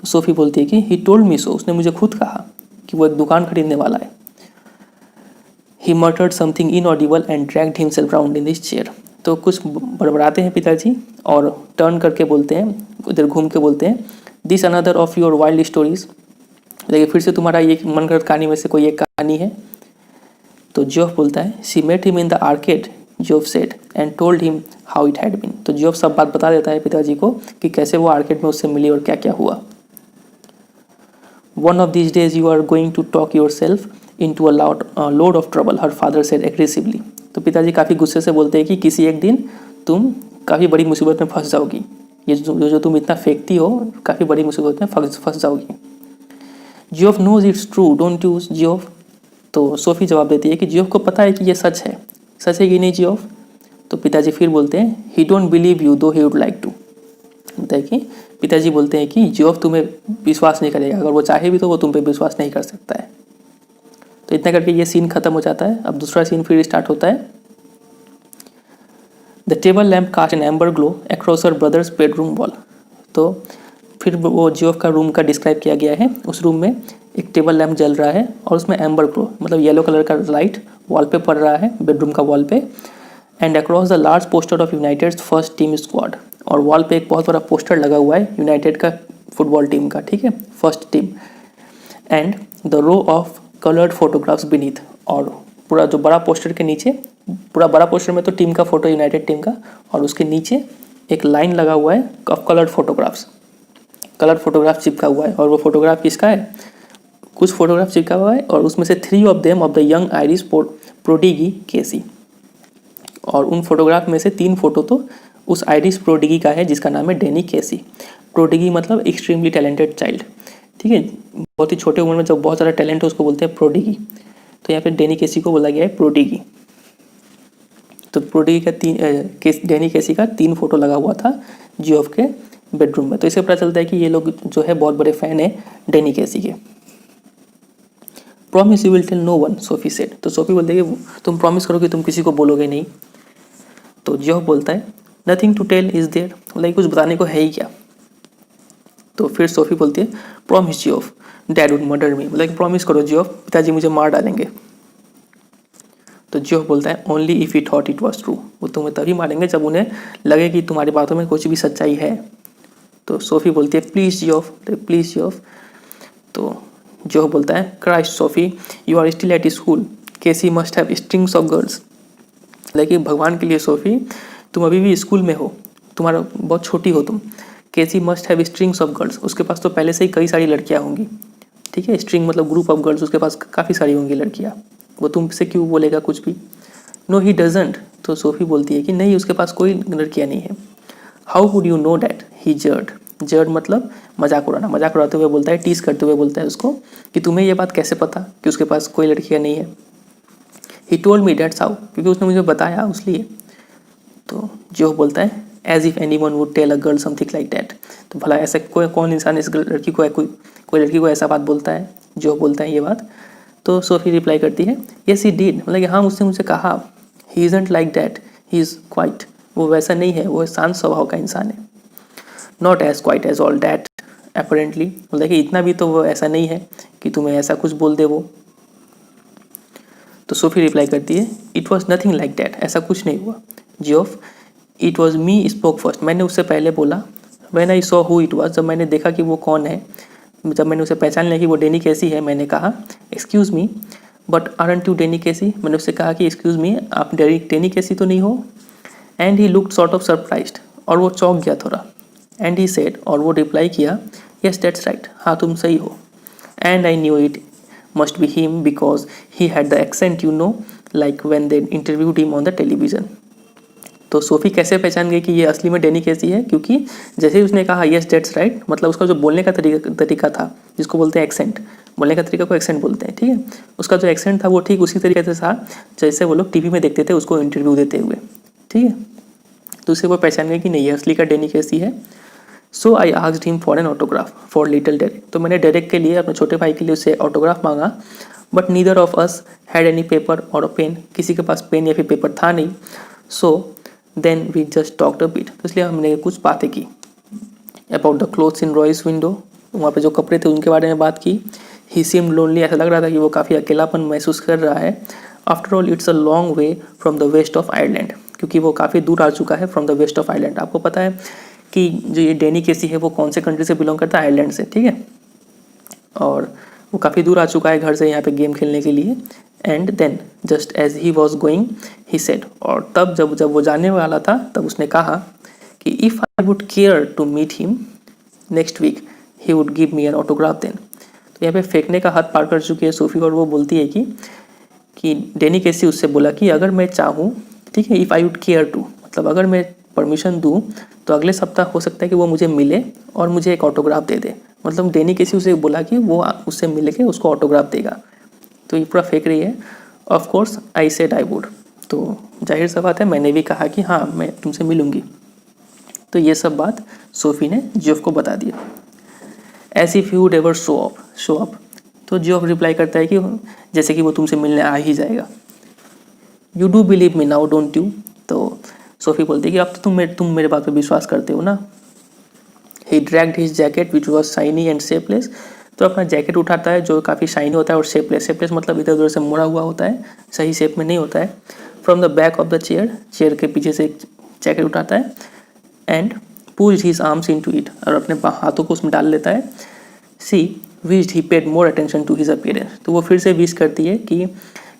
[SPEAKER 1] तो सोफी बोलती है कि ही टोल्ड मी सो, उसने मुझे खुद कहा कि वो एक दुकान खरीदने वाला है। He muttered something inaudible and dragged himself round in this chair, तो कुछ बड़बड़ाते हैं पिताजी और टर्न करके बोलते हैं, उधर घूम के बोलते हैं this another of your wild stories, लेकिन फिर से तुम्हारा ये मन गढ़ंत कहानी में से कोई एक कहानी है। तो जियोफ बोलता है she met him in the arcade, Geoff said and told him how it had been, तो जियोफ सब बात बता देता है पिताजी को कि कैसे वो आर्केड में उससे मिली और क्या क्या हुआ। One of these days you are going to talk yourself into a load of trouble, her father said aggressively, तो पिताजी काफ़ी गुस्से से बोलते हैं कि किसी एक दिन तुम काफ़ी बड़ी मुसीबत में फंस जाओगी, ये जो तुम इतना फेंकती हो काफ़ी बड़ी मुसीबत में फंस जाओगी। Geoff knows it's true don't you Geoff, तो सोफी जवाब देती है कि जियोफ को पता है कि ये सच है कि नहीं जियोफ। तो पिताजी फिर बोलते हैं ही डोंट बिलीव यू दो ही वुड लाइक टू, होता है कि पिताजी बोलते हैं कि जियोफ तुम्हें विश्वास नहीं करेगा, अगर वो चाहे भी तो वो तुम पे विश्वास नहीं कर सकता है। तो इतना करके ये सीन खत्म हो जाता है। अब दूसरा सीन फिर स्टार्ट होता है। The table lamp cast an amber glow across her brother's bedroom wall, तो फिर वो जियोफ का रूम का डिस्क्राइब किया गया है। उस रूम में एक टेबल लैम्प जल रहा है और उसमें एम्बर ग्लो मतलब येलो कलर का लाइट वॉल पे पड़ रहा है, बेडरूम का वॉल पे। And across the large poster of United first team squad, और वॉल पे एक बहुत बड़ा पोस्टर लगा हुआ है यूनाइटेड का फुटबॉल टीम का, ठीक है, first team. And the row of coloured photographs beneath, और पूरा जो बड़ा पोस्टर के नीचे, पूरा बड़ा पोस्टर में तो टीम का फोटो, यूनाइटेड टीम का, और उसके नीचे एक लाइन लगा हुआ है ऑफ कलर्ड फोटोग्राफ चिपका हुआ है। और वो फोटोग्राफ किसका है, कुछ फोटोग्राफ चिपका हुआ है और उसमें से 3 of them of the young Irish prodigy Casey, और उन फोटोग्राफ में से 3 फोटो तो उस आयरिश प्रोडिगी का है जिसका नाम है डेनी केसी। प्रोडिगी मतलब एक्सट्रीमली टैलेंटेड चाइल्ड, ठीक है, बहुत ही छोटे उम्र में जब बहुत सारा टैलेंट है उसको बोलते हैं प्रोडिगी। तो यहाँ पे डेनी केसी को बोला गया है प्रोडिगी। तो प्रोडिगी का डेनी केसी का 3 फोटो लगा हुआ था जियोफ के बेडरूम में। तो इससे पता चलता है कि ये लोग जो है बहुत बड़े फैन है डेनी केसी के। Promise you will tell no one, Sophie said, तो सोफी बोलती है कि तुम प्रॉमिस करो कि तुम किसी को बोलोगे नहीं। तो जियोफ बोलता है nothing to tell is there, like कुछ बताने को है ही क्या। तो फिर सोफी बोलती है promise Geoff dad would murder me, like promise करो जियोफ पिताजी मुझे मार डालेंगे। तो जियोफ बोलता है only if he thought it was true, वो तुम्हें तभी मारेंगे जब उन्हें लगे कि तुम्हारी बातों में कुछ भी सच्चाई है। तो सोफी बोलती है प्लीज़ जियोफ। तो जियोफ बोलता है Christ Sophie you are still at school, Casey must have strings of girls, लेकिन भगवान के लिए सोफी तुम अभी भी स्कूल में हो, तुम्हारा बहुत छोटी हो तुम। Casey must have strings of girls, उसके पास तो पहले से ही कई सारी लड़कियां होंगी, ठीक है, स्ट्रिंग मतलब ग्रुप ऑफ गर्ल्स, उसके पास काफ़ी सारी होंगी लड़कियां, वो तुमसे क्यों बोलेगा कुछ भी। नो ही डजंट, तो सोफी बोलती है कि नहीं उसके पास कोई लड़कियां नहीं है। How would you know that, he GERD मतलब मजाक उड़ाते हुए बोलता है, टीज करते हुए बोलता है उसको कि तुम्हें ये बात कैसे पता कि उसके पास कोई लड़कियां नहीं है। He told me that's how, क्योंकि उसने मुझे बताया उसलिए। तो जो बोलता है as if anyone would tell a girl something like that, तो भला ऐसा कौन इंसान इस लड़की को कोई लड़की को ऐसा बात बोलता है, जो बोलता है ये बात। तो सोफी रिप्लाई करती है येस ही डिड, मतलब हाँ उसने मुझे कहा। He isn't like that, he is quite, वो वैसा नहीं है, वो शांत स्वभाव का इंसान है। Not as quiet as all that apparently, मतलब कि इतना भी तो वो ऐसा नहीं है कि तुम्हें ऐसा कुछ बोल दे वो। तो सोफी रिप्लाई करती है it was nothing like that, ऐसा कुछ नहीं हुआ। Geoff it was me spoke first, मैंने उससे पहले बोला। When I saw who it was, जब मैंने देखा कि वो कौन है, जब मैंने उसे पहचान लिया कि वो डेनी केसी है, मैंने कहा excuse me but aren't you Danny Casey, मैंने उससे कहा कि एक्सक्यूज़ मी आप डेनी केसी तो नहीं हो। And he looked sort of surprised, और वो चौंक गया थोड़ा। एंड ही सेड, और वो रिप्लाई किया, यस दैट्स राइट, हाँ तुम सही हो। And I knew it must be him because he had the accent you know like when they interviewed him on the television. तो सोफ़ी कैसे पहचान गई कि ये असली में डेनी केसी है, क्योंकि जैसे ही उसने कहा यस दैट्स राइट, मतलब उसका जो बोलने का तरीका था, जिसको बोलते हैं एक्सेंट, बोलने का तरीका को एक्सेंट बोलते हैं, ठीक है, उसका जो एक्सेंट था वो ठीक उसी तरीके से था जैसे वो लोग टीवी में देखते थे उसको इंटरव्यू देते हुए, ठीक है। तो उससे वो पहचान गई कि नहीं ये असली का डेनी केसी है। So I asked him for an autograph for little Derek, तो मैंने डेरेक के लिए, अपने छोटे भाई के लिए उससे ऑटोग्राफ मांगा। But neither of us had any paper or a pen, किसी के पास पेन या फिर पेपर था नहीं। So then we just talked a bit, तो इसलिए हमने कुछ बातें की। About the clothes in Royce window, वहाँ पे जो कपड़े थे उनके बारे में बात की। ही सीम्ड लोनली, ऐसा लग रहा था कि वो काफ़ी अकेलापन महसूस कर रहा है। After all it's a long way from the west of Ireland, क्योंकि वो काफ़ी दूर आ चुका है from the west of Ireland. आपको पता है कि जो ये डेनी केसी है वो कौन से कंट्री से बिलोंग करता है, आयरलैंड से, ठीक है। और वो काफ़ी दूर आ चुका है घर से यहाँ पे गेम खेलने के लिए। And then just as he was going he said, और तब जब वो जाने वाला था तब उसने कहा कि if I would care to meet him next week he would give me an autograph then. तो यहाँ पे फेंकने का हाथ पार कर चुकी है सोफ़ी, और वो बोलती है कि डेनी केसी उससे बोला कि अगर मैं चाहूँ, ठीक है, if I would care to, मतलब अगर मैं परमिशन दूँ तो अगले सप्ताह हो सकता है कि वो मुझे मिले और मुझे एक ऑटोग्राफ दे दे। मतलब डेनी केसी उसे बोला कि वो उससे मिल के उसको ऑटोग्राफ देगा। तो ये पूरा फेंक रही है। Of course I said I would, तो जाहिर सा बात है मैंने भी कहा कि हाँ मैं तुमसे मिलूँगी। तो ये सब बात सोफ़ी ने जियोफ को बता दिया। As if you would ever show up, तो जियोफ रिप्लाई करता है कि जैसे कि वो तुमसे मिलने आ ही जाएगा। You do believe me now don't you, तो सोफ़ी बोलती है कि अब तो तुम मेरे बात पे विश्वास करते हो ना। He dragged his jacket which was shiny and shapeless, तो अपना जैकेट उठाता है जो काफ़ी शाइनी होता है और शेपलेस मतलब इधर उधर से मुड़ा हुआ होता है, सही शेप में नहीं होता है। From the back of the chair के पीछे से एक जैकेट उठाता है। And pushed his arms into it, और अपने हाथों को उसमें डाल लेता है। She wished he paid more attention to his appearance, तो वो फिर से विश करती है कि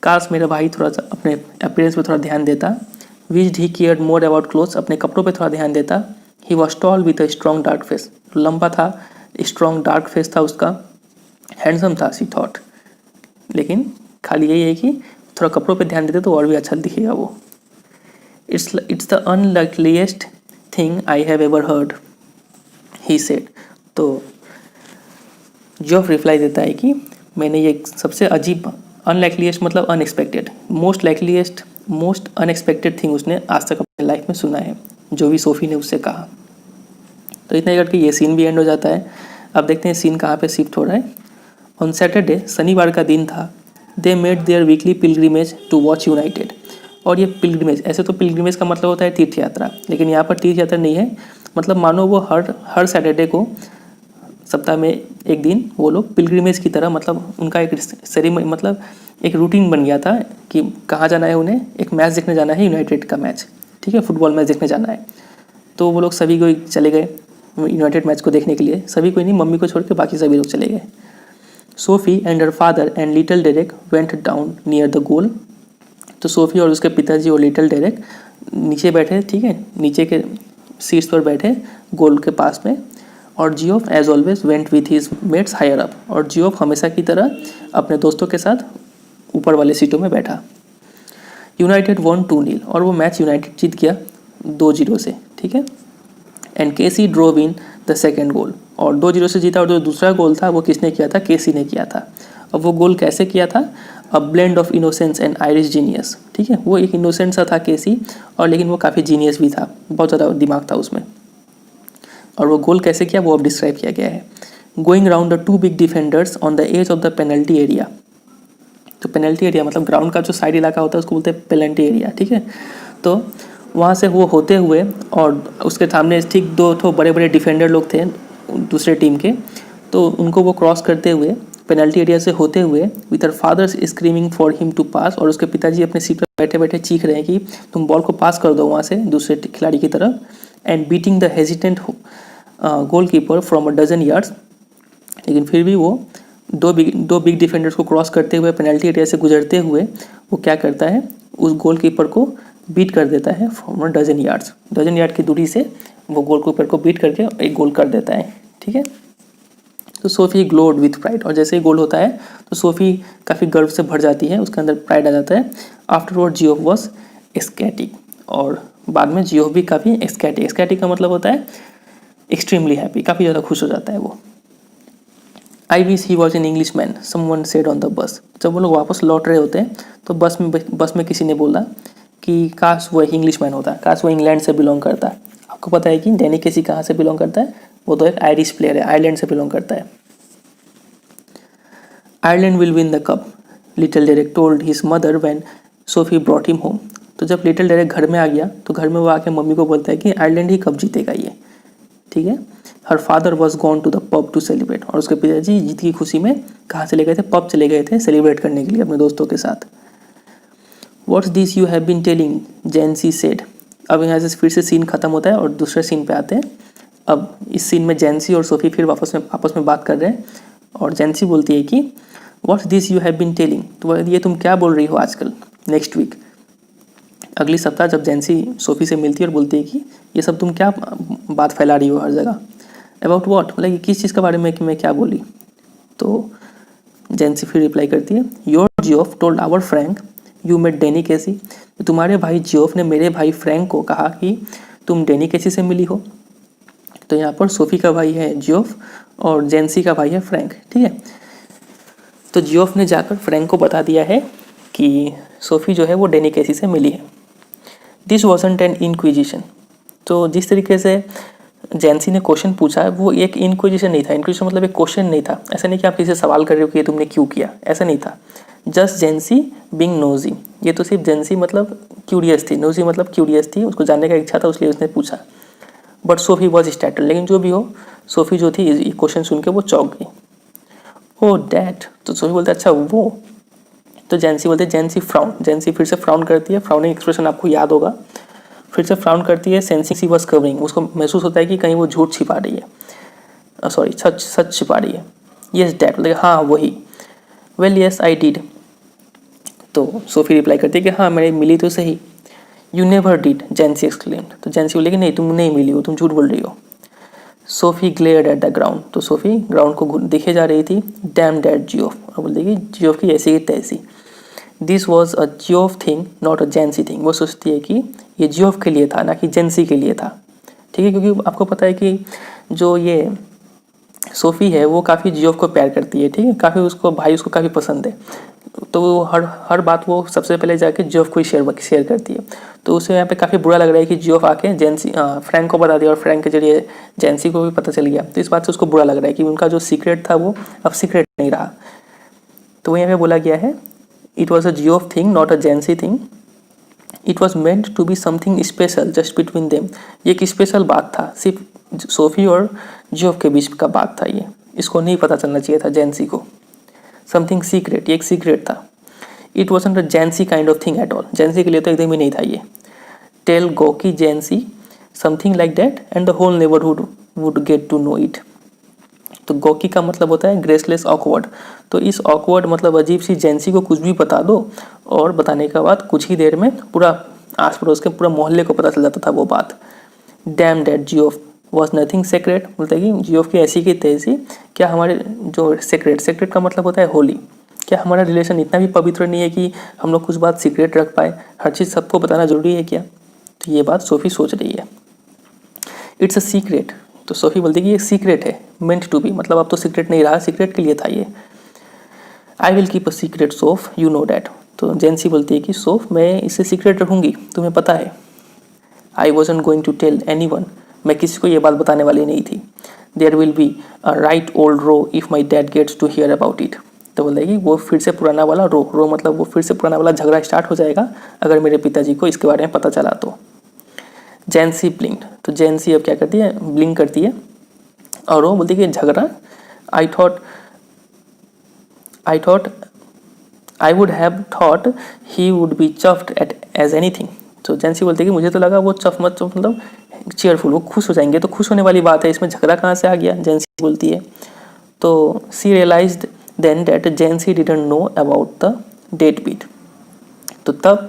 [SPEAKER 1] काश मेरा भाई थोड़ा सा अपने अपीयरेंस पे थोड़ा ध्यान देता। Wished he cared more about clothes, अपने कपड़ों पे थोड़ा ध्यान देता। He was tall with a strong dark face, लंबा था, स्ट्रॉन्ग डार्क फेस था उसका। हैंडसम था सी थॉट, लेकिन खाली यही है कि थोड़ा कपड़ों पे ध्यान देते तो और भी अच्छा दिखेगा वो। It's the unlikeliest thing I have ever heard he said, तो जियोफ रिप्लाई देता है कि मैंने ये सबसे अजीब, अनलाइकलीस्ट मतलब अनएक्सपेक्टेड, मोस्ट अनएक्सपेक्टेड थिंग उसने आज तक अपने लाइफ में सुना है, जो भी सोफ़ी ने उससे कहा। तो इतना करके ये सीन भी एंड हो जाता है। अब देखते हैं सीन कहाँ पे शिफ्ट हो रहा है। ऑन सैटरडे, शनिवार का दिन था, they made their weekly pilgrimage to watch United. और ये पिलग्रिमेज, ऐसे तो पिलग्रिमेज का मतलब होता है तीर्थ यात्रा, लेकिन यहाँ पर तीर्थ यात्रा नहीं है, मतलब मानो वो हर सैटरडे को, सप्ताह में एक दिन, वो लोग पिलग्रिमेज की तरह, मतलब उनका एक सेरेमनी, मतलब एक रूटीन बन गया था कि कहाँ जाना है उन्हें, एक मैच देखने जाना है, यूनाइटेड का मैच, ठीक है, फुटबॉल मैच देखने जाना है। तो वो लोग सभी को चले गए यूनाइटेड मैच को देखने के लिए, सभी कोई नहीं, मम्मी को छोड़ के बाकी सभी लोग चले गए। SoFi and her father and little Derek went down near the goal, तो सोफ़ी और उसके पिताजी और लिटिल डेरेक नीचे बैठे, ठीक है, नीचे के सीट्स पर बैठे गोल के पास में। और Geoff as always went with his mates higher up, और जियोफ हमेशा की तरह अपने दोस्तों के साथ ऊपर वाले सीटों में बैठा। यूनाइटेड वॉन 2-0, और वो मैच यूनाइटेड जीत गया 2-0 से, ठीक है। And Casey drove in the second goal, और 2-0 से जीता, और जो दूसरा गोल था वो किसने किया था, केसी ने किया था। अब वो गोल कैसे किया था, a blend of innocence and Irish genius, ठीक है, वो एक इनोसेंट सा था केसी, और लेकिन वो काफ़ी जीनियस भी था, बहुत ज़्यादा दिमाग था उसमें। और वो गोल कैसे किया वो अब डिस्क्राइब किया गया है। Going round the 2 big defenders on the edge of the penalty area, तो पेनल्टी एरिया मतलब ग्राउंड का जो साइड इलाका होता है उसको बोलते हैं पेनल्टी एरिया, ठीक है। तो वहाँ से वो होते हुए, और उसके सामने ठीक 2 बड़े बड़े डिफेंडर लोग थे दूसरे टीम के, तो उनको वो क्रॉस करते हुए पेनल्टी एरिया से होते हुए with her father's screaming for him to pass, और उसके पिताजी अपने सीट पर बैठे बैठे चीख रहे हैं कि तुम बॉल को पास कर दो वहाँ से दूसरे खिलाड़ी की तरफ, and beating the hesitant goalkeeper from a dozen yards. लेकिन फिर भी वो दो बिग डिफेंडर्स को क्रॉस करते हुए पेनल्टी एरिया से गुजरते हुए वो क्या करता है, उस गोलकीपर को बीट कर देता है from a dozen yards. Dozen yard की दूरी से वो गोलकीपर को बीट करके एक गोल कर देता है, ठीक है। तो सोफी ग्लोड विथ प्राइड, और जैसे ही गोल होता है तो सोफी काफ़ी गर्व से भर जाती है, उसके अंदर प्राइड आ जाता है। आफ्टरवर्ड जियोफ वॉज एक्सकैटिक, और बाद में जियोफ भी काफ़ी एक्सकैटिक का मतलब होता है एक्सट्रीमली हैप्पी, काफ़ी ज़्यादा खुश हो जाता है वो। I wish he was an English man, someone said on the bus. जब वो लोग वापस लौट रहे होते हैं तो बस में किसी ने बोला कि काश वो इंग्लिश मैन होता, काश वो इंग्लैंड से बिलोंग करता है। आपको पता है कि डैनी केसी कहाँ से बिलोंग करता है, वो तो एक आयरिश प्लेयर है, आयरलैंड से बिलोंग करता है। Ireland will win the cup, little Derek told his mother when Sophie brought him home. तो जब लिटिल डेरेक घर में आ गया तो घर में वो आके मम्मी को बोलता है कि आयरलैंड ही कप जीतेगा ये, ठीक है। Her father was gone to the pub to celebrate, और उसके पिताजी जीत की खुशी में कहाँ चले गए थे, पब चले गए थे सेलिब्रेट करने के लिए अपने दोस्तों के साथ। What's this you have been telling, Jancy said. अब यहाँ से फिर से सीन खत्म होता है और दूसरे सीन पे आते हैं। अब इस सीन में जेंसी और सोफी फिर आपस में बात कर रहे हैं, और जेंसी बोलती है कि what's this you have been telling, तो ये तुम क्या बोल रही हो आजकल। नेक्स्ट वीक, अगली सप्ताह, जब जेंसी सोफी से मिलती है और बोलती है कि ये सब तुम क्या बात फैला रही हो हर जगह। अबाउट वॉट, मतलब किस चीज़ के बारे में कि मैं क्या बोली। तो जेंसी फिर रिप्लाई करती है, your Geoff told our Frank you met Danny Casey. तुम्हारे भाई जियोफ ने मेरे भाई फ्रैंक को कहा कि तुम डैनी केसी से मिली हो। तो यहाँ पर सोफी का भाई है जियोफ और जेंसी का भाई है फ्रैंक, ठीक है। तो जियोफ ने जाकर फ्रैंक को बता दिया है कि सोफी जो है वो डैनी केसी से मिली है। This wasn't N inquisition. तो जिस तरीके से जेंसी ने क्वेश्चन पूछा है वो एक इंक्विजिशन नहीं था। इंक्विजिशन मतलब एक क्वेश्चन नहीं था, ऐसा नहीं कि आप किसी से सवाल कर रहे हो कि ये तुमने क्यों किया, ऐसा नहीं था। जस्ट जेंसी बिंग नोजी, ये तो सिर्फ जेंसी मतलब क्यूरियस थी, नोजी मतलब क्यूरियस थी, उसको जानने का इच्छा था इसलिए उसने पूछा। बट सोफी वॉज स्टैटर्ड, लेकिन जो भी हो सोफी जो थी ये क्वेश्चन सुन के वो चौंक गई। ओ डैट, तो सोफी बोलते अच्छा वो, तो जेंसी बोलते जेंसी फ्राउन, जेंसी फिर से फ्राउन करती है, फ्राउनिंग एक्सप्रेशन आपको याद होगा, फिर से फ्राउन करती है। सेंसिंग सी वॉज कवरिंग, उसको महसूस होता है कि कहीं वो झूठ छिपा रही है, सॉरी सच छिपा रही है। येस डैट, बोले हाँ वही। वेल येस आई डिड, तो सोफी रिप्लाई करती है कि हाँ मैंने मिली तो सही। यू नेवर डिड, जेंसी एक्सक्लेम्ड, तो जेंसी बोले कि नहीं तुम नहीं मिली हो, तुम झूठ बोल रही हो। Sophie glared at the ground, तो सोफी ग्राउंड को देखे जा रही थी। डैम डैट जियोफ, और बोलती कि जियोफ की ऐसी की तैसी। This was a Geoff thing not a Jancy thing, वो सोचती है कि ये जियोफ के लिए था ना कि जेंसी के लिए था, ठीक है। क्योंकि आपको पता है कि जो ये सोफ़ी है वो काफ़ी जियोफ को प्यार करती है, ठीक है, काफ़ी उसको भाई उसको काफ़ी पसंद है। तो वो हर बात वो सबसे पहले जाके जियोफ को ही शेयर करती है। तो उसे यहाँ पे काफ़ी बुरा लग रहा है कि जियोफ आके जेंसी फ्रैंक को बता दिया और फ्रैंक के जरिए जेंसी को भी पता चल गया। तो इस बात से उसको बुरा लग रहा है कि उनका जो सीक्रेट था वो अब सीक्रेट नहीं रहा। तो यहाँ पे बोला गया है it was a Geoff thing not a Jancy thing, it was meant to be something special just between them. ये एक स्पेशल बात था, सिर्फ सोफ़ी और जियोफ के बीच का बात था ये, इसको नहीं पता चलना चाहिए था जेंसी को। समथिंग सीक्रेट, ये एक सीक्रेट था। It wasn't a Jancy kind of thing at all, Jancy के लिए तो एकदम ही नहीं था ये। टेल गोकी Jancy something like that and the whole neighbourhood would get to know it. तो गोकी का मतलब होता है ग्रेसलेस ऑकवर्ड। तो इस ऑकवर्ड मतलब अजीब सी जेंसी को कुछ भी बता दो और बताने के बाद कुछ ही देर में पूरा आस पड़ोस के पूरा मोहल्ले को पता चल जाता था वो बात। Damn that Geoff was nothing secret, बोलता है कि जियोफ की ऐसी की तैसी, क्या हमारे जो सेक्रेट का मतलब होता है होली, क्या हमारा रिलेशन इतना भी पवित्र नहीं है कि हम लोग कुछ बात सीक्रेट रख पाए, हर चीज़ सबको बताना ज़रूरी है क्या। तो ये बात सोफ़ी सोच रही है। इट्स अ सीक्रेट, तो सोफ़ी बोलती है कि ये सीक्रेट है, मेंट टू बी मतलब अब तो सीक्रेट नहीं रहा, सीक्रेट के लिए था ये। I will keep a secret Soph, you know that. तो जेंसी बोलती है कि सोफ मैं इसे सीक्रेट रखूँगी, तुम्हें पता है। I wasn't going to tell anyone, मैं किसी को ये बात बताने वाली नहीं थी। There will be a right old row if my dad gets to hear about it. तो बोलता है कि वो फिर से पुराना वाला रो मतलब वो फिर से पुराना वाला झगड़ा स्टार्ट हो जाएगा अगर मेरे पिताजी को इसके बारे में पता चला तो। जेंसी ब्लिंक्ड, तो जेंसी अब क्या करती है, ब्लिंक करती है और वो बोलती है कि झगड़ा, I thought I would have thought he would be chuffed at as anything. तो जेंसी बोलते कि मुझे तो लगा वो चफ मत मतलब चेयरफुल, वो खुश हो जाएंगे। तो खुश होने वाली बात है, इसमें झगड़ा कहाँ से आ गया, जेंसी बोलती है। तो she realised then that Jancy didn't know about the date bit. तो तब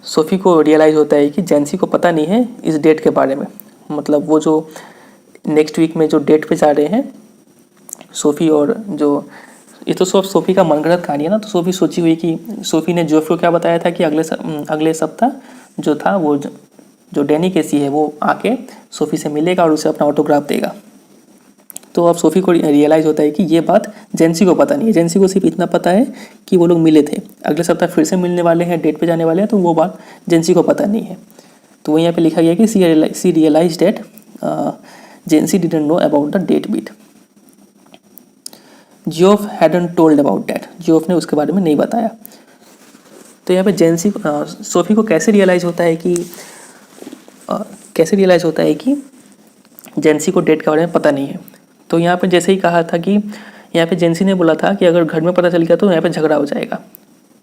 [SPEAKER 1] सोफ़ी को रियलाइज़ होता है कि जेंसी को पता नहीं है इस डेट के बारे में। मतलब वो जो नेक्स्ट वीक में जो डेट पे जा रहे हैं सोफ़ी, और जो ये तो सब सोफ़ी का मनगढ़ंत कहानी है ना। तो सोफ़ी सोची हुई कि सोफ़ी ने जोफ को क्या बताया था कि अगले सप्ताह जो था वो जो डैनी केसी है वो आके सोफ़ी से मिलेगा और उसे अपना ऑटोग्राफ देगा। तो अब सोफ़ी को रियलाइज़ होता है कि ये बात जेंसी को पता नहीं है। जेंसी को सिर्फ इतना पता है कि वो लोग मिले थे, अगले सप्ताह फिर से मिलने वाले हैं, डेट पे जाने वाले हैं, तो वो बात जेंसी को पता नहीं है। तो वहीं यहाँ पे लिखा गया कि she realise that Jancy didn't know about the date bit. Geoff hadn't told about that, Geoff ने उसके बारे में नहीं बताया। तो यहाँ पे जेंसी सोफ़ी को कैसे रियलाइज़ होता है कि जेंसी को डेट के बारे में पता नहीं है। तो यहाँ पे जैसे ही कहा था कि यहाँ पे जेंसी ने बोला था कि अगर घर में पता चल गया तो यहाँ पे झगड़ा हो जाएगा।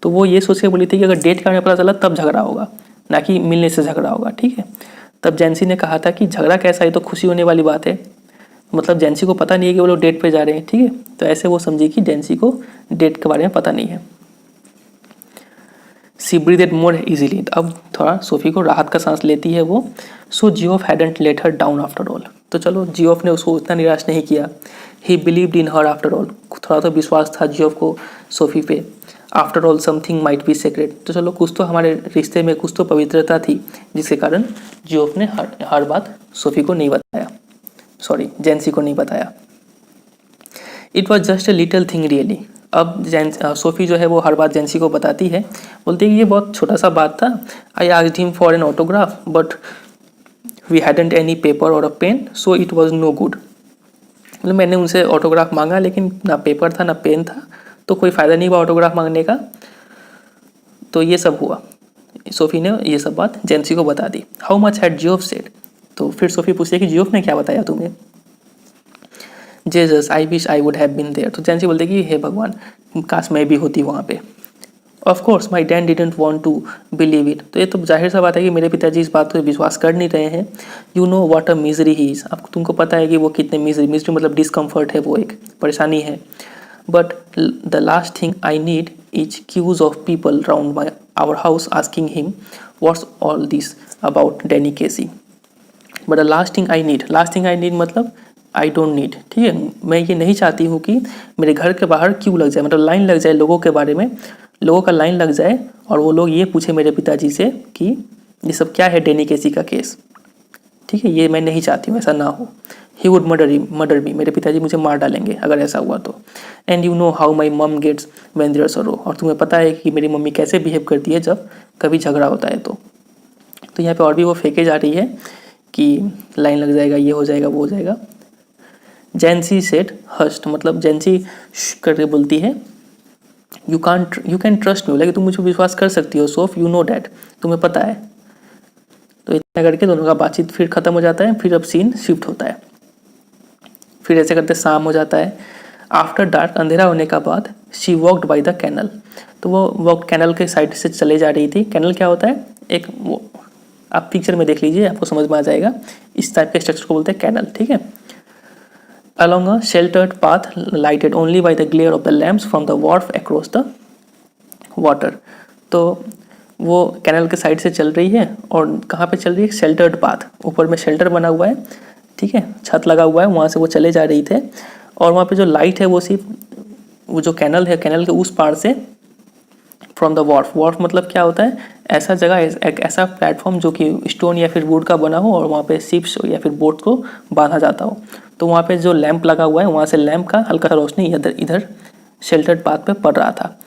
[SPEAKER 1] तो वो ये सोच के बोली थी कि अगर डेट के बारे में पता चला तब झगड़ा होगा, ना कि मिलने से झगड़ा होगा, ठीक है। तब जेंसी ने कहा था कि झगड़ा कैसा है, तो खुशी होने वाली बात है। मतलब जेंसी को पता नहीं है कि वो लोग डेट पे जा रहे हैं, ठीक है। तो ऐसे वो समझी कि जेंसी को डेट के बारे में पता नहीं है। सी ब्रीथेड मोर इजीली, अब थोड़ा सोफ़ी को राहत का सांस लेती है वो। So Geoff hadn't let her down after all. तो चलो जियोफ ने उसको उतना निराश नहीं किया। He believed in her after all, थोड़ा तो विश्वास था जियोफ को सोफ़ी पे। After all something might be secret, तो चलो कुछ तो हमारे रिश्ते में कुछ तो पवित्रता थी, जिसके कारण जियोफ ने हर बात सोफ़ी को नहीं बताया, सॉरी जेंसी को नहीं बताया। It was just a little thing really. अब सोफ़ी जो है वो हर बात जेंसी को बताती है, बोलती है कि ये बहुत छोटा सा बात था। I asked him for an autograph but we hadn't any paper or a pen so it was no good. मतलब मैंने उनसे ऑटोग्राफ मांगा लेकिन ना पेपर था ना पेन था, तो कोई फ़ायदा नहीं हुआ ऑटोग्राफ मांगने का। तो ये सब हुआ, सोफ़ी ने ये सब बात जेंसी को बता दी। How much had Geoff said, तो फिर सोफ़ी पूछती है कि जियोफ ने क्या बताया तुम्हें। Jesus I wish I would have been there, तो जेंसी बोलते कि हे भगवान काश मैं भी होती वहाँ पे। Of course my dad didn't want to believe it, तो ये तो जाहिर सा बात है कि मेरे पिताजी इस बात पर विश्वास कर नहीं रहे हैं। You know what a misery he is, अब तुमको पता है कि वो कितने मिजरी मतलब डिस्कम्फर्ट है, वो एक परेशानी है। But the last thing I need is queues of people round my our house asking him what's all this about Danny Casey. But the last thing I need मतलब आई डोंट नीड, ठीक है। मैं ये नहीं चाहती हूँ कि मेरे घर के बाहर क्यों लग जाए, मतलब लाइन लग जाए लोगों के बारे में, लोगों का लाइन लग जाए और वो लोग ये पूछे मेरे पिताजी से कि ये सब क्या है डैनी केसी का केस, ठीक है। ये मैं नहीं चाहती हूँ, ऐसा ना हो। ही वुड मर्डर मी, मेरे पिताजी मुझे मार डालेंगे अगर ऐसा हुआ तो। And you know how my मम गेट्स व्हेन देयर सरो, और तुम्हें पता है कि मेरी मम्मी कैसे बिहेव करती है जब कभी झगड़ा होता है तो यहाँ पे और भी वो फेंके जा रही है कि लाइन लग जाएगा, ये हो जाएगा, वो हो जाएगा। जेंसी सेड हस्ट, मतलब जेंसी करके बोलती है you can trust me, like तुम मुझे विश्वास कर सकती हो सोफ, यू नो डैट, तुम्हें पता है। तो इतना करके दोनों का बातचीत फिर ख़त्म हो जाता है। फिर अब सीन शिफ्ट होता है, फिर ऐसे करते शाम हो जाता है। आफ्टर डार्क, अंधेरा होने का बाद, she walked by the canal, तो वो वॉक कैनल के साइड से चले जा रही थी। कैनल क्या होता है, एक वो आप पिक्चर में देख लीजिए आपको समझ में आ जाएगा, इस टाइप के स्ट्रक्चर को बोलते हैं कैनल, ठीक है। along a sheltered path lighted only by the glare of the lamps from the wharf across the water। तो वो कैनल के साइड से चल रही है और कहाँ पे चल रही है, शेल्टर्ड पाथ, ऊपर में शेल्टर बना हुआ है, ठीक है, छत लगा हुआ है, वहाँ से वो चले जा रही थे। और वहाँ पे जो लाइट है वो सिर्फ वो जो कैनल है, कैनल के उस पार से फ्रॉम द वॉर्फ मतलब क्या होता है, ऐसा जगह, एक ऐसा प्लेटफॉर्म जो कि स्टोन या फिर वुड का बना हो और वहाँ पे शिप्स या फिर बोट को बांधा जाता हो। तो वहाँ पे जो लैंप लगा हुआ है, वहाँ से लैंप का हल्का सा रोशनी इधर शेल्टर्ड पाथ पे पड़ रहा था।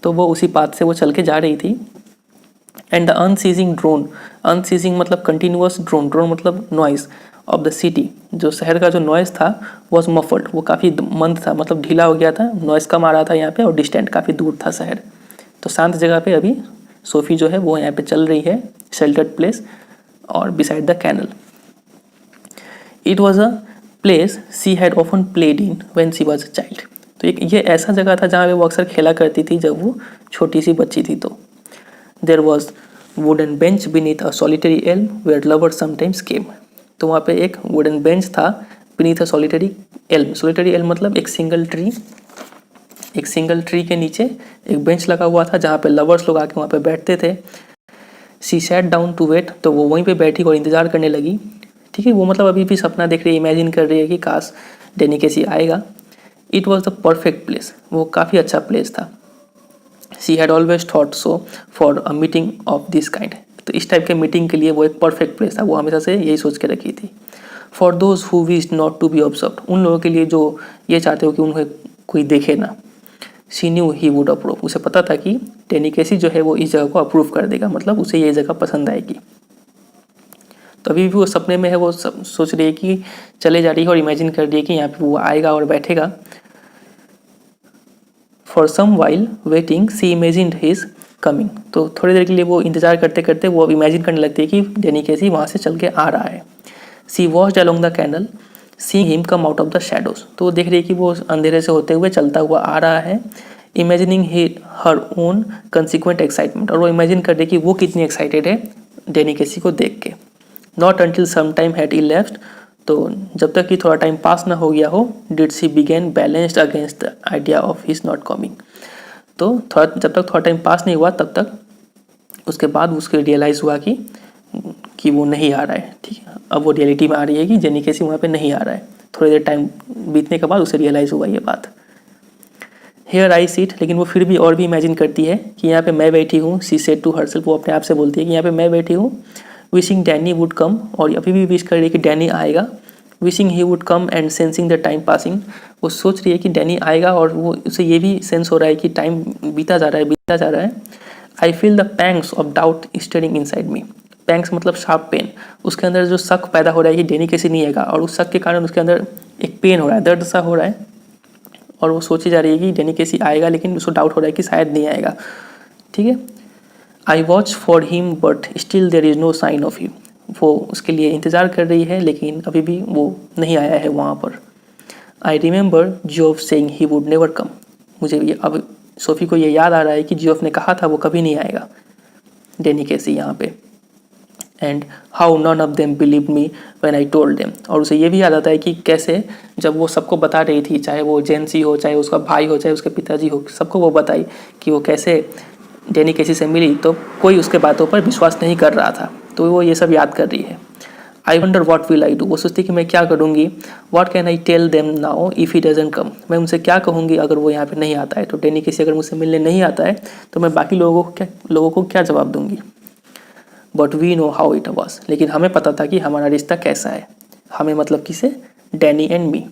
[SPEAKER 1] तो वो उसी पाथ से वो चल के जा रही थी। And the unceasing drone, unceasing मतलब कंटिन्यूअस, ड्रोन मतलब नॉइज़ ऑफ द सिटी, जो शहर का जो नॉइज़ था वॉज मफल्ड, वो काफ़ी मंद था, मतलब ढीला हो गया था, नॉइज़ कम आ रहा था यहाँ पे, और डिस्टेंट काफ़ी दूर था शहर। तो शांत जगह पे अभी सोफ़ी जो है वो यहाँ पे चल रही है, शेल्टर्ड प्लेस और beside the canal. It was a place she had often played in when she was a child, तो एक ये ऐसा जगह था जहाँ पे वो अक्सर खेला करती थी जब वो छोटी सी बच्ची थी। तो there was wooden bench beneath a solitary elm where lover sometimes came. तो वहाँ पे एक वुडन बेंच था beneath a solitary elm. Solitary elm मतलब एक सिंगल ट्री के नीचे एक बेंच लगा हुआ था जहाँ पे लवर्स लोग आके वहाँ पे बैठते थे। She sat down to wait, तो वो वहीं पे बैठी और इंतज़ार करने लगी। ठीक है, वो मतलब अभी भी सपना देख रही है, इमेजिन कर रही है कि काश डेनी केसी आएगा। It was the perfect place, वो काफ़ी अच्छा प्लेस था। She had always thought so for a meeting of this kind. तो इस टाइप के मीटिंग के लिए वो एक परफेक्ट प्लेस था, वो हमेशा से यही सोच के रखी थी। For those who wish not to be observe, उन लोगों के लिए जो ये चाहते हो कि उन्हें कोई देखे ना। She knew he would approve, उसे पता था कि डेनी केसी जो है वो इस जगह को अप्रूव कर देगा, मतलब उसे ये जगह पसंद आएगी। तो अभी भी वो सपने में है, वो सब सोच रही है कि चले जा रही है और इमेजिन कर रही है कि यहाँ पे वो आएगा और बैठेगा। For some while waiting she imagined his coming, तो थोड़ी देर के लिए वो इंतजार करते करते वो अब इमेजिन करने लगती है कि डेनी केसी वहाँ से चल के आ रहा है। She watched along the candle see him come out of the shadows, तो वो देख रही है कि वो अंधेरे से होते हुए चलता हुआ आ रहा है। Imagining her own consequent excitement, और वो इमेजिन कर रही है कि वो कितनी एक्साइटेड है डेनी केसी को देख के। Not until some time had elapsed, तो जब तक कि थोड़ा टाइम पास ना हो गया हो, did she begin balanced against the idea of his not coming. तो जब तक थोड़ा टाइम पास नहीं हुआ तब तक उसके बाद उसके रियलाइज़ हुआ कि वो नहीं आ रहा है। ठीक है, अब वो रियलिटी में आ रही है कि जेनी केसी वहाँ पे नहीं आ रहा है। थोड़ी देर टाइम बीतने के बाद उसे रियलाइज़ हुआ ये बात। हेयर आई सीट, लेकिन वो फिर भी और भी इमेजिन करती है कि यहाँ पे मैं बैठी हूँ। सी सेड टू हरसेल्फ, वो अपने आप से बोलती है कि यहाँ पे मैं बैठी हूँ। विशिंग डैनी वुड कम, और अभी भी विश कर रही है कि डैनी आएगा। Wishing he would come and sensing the time passing, वो सोच रही है कि डैनी आएगा और वो उसे ये भी सेंस हो रहा है कि टाइम बीता जा रहा है। I feel the pangs of doubt stirring inside me. Pangs मतलब शार्प पेन, उसके अंदर जो शक पैदा हो रहा है कि डेनी कैसे नहीं आएगा, और उस शक के कारण उसके अंदर एक पेन हो रहा है, दर्द सा हो रहा है। और वो सोची जा रही है कि डेनी कैसी आएगा, लेकिन उसको डाउट हो रहा है कि शायद नहीं आएगा। ठीक है, I watch for him but still there is no sign of him, वो उसके लिए इंतज़ार कर रही है लेकिन अभी भी वो नहीं आया है वहाँ पर। I remember Geoff saying he would never come, मुझे ये अब सोफ़ी को ये याद आ रहा है कि जियोफ ने कहा था वो कभी नहीं आएगा डेनी केसी यहाँ पे। And how none of them believe me when I told them, और उसे ये भी याद आता है कि कैसे जब वो सबको बता रही थी, चाहे वो जेंसी हो, चाहे उसका भाई हो, चाहे उसके पिताजी हो, सबको वो बताई कि वो कैसे डेनी केसी से मिली, तो कोई उसके बातों पर विश्वास नहीं कर रहा था। तो वो ये सब याद कर रही है। I wonder what will I do, वो सोचती कि मैं क्या करूँगी। What can I tell them now if he doesn't come, मैं उनसे क्या कहूँगी अगर वो यहाँ पे नहीं आता है। तो डेनी केसी अगर मुझसे मिलने नहीं आता है तो मैं बाकी लोगों को क्या जवाब दूँगी। But we know how it was, लेकिन हमें पता था कि हमारा रिश्ता कैसा है। हमें मतलब किसे, डैनी एंड मी।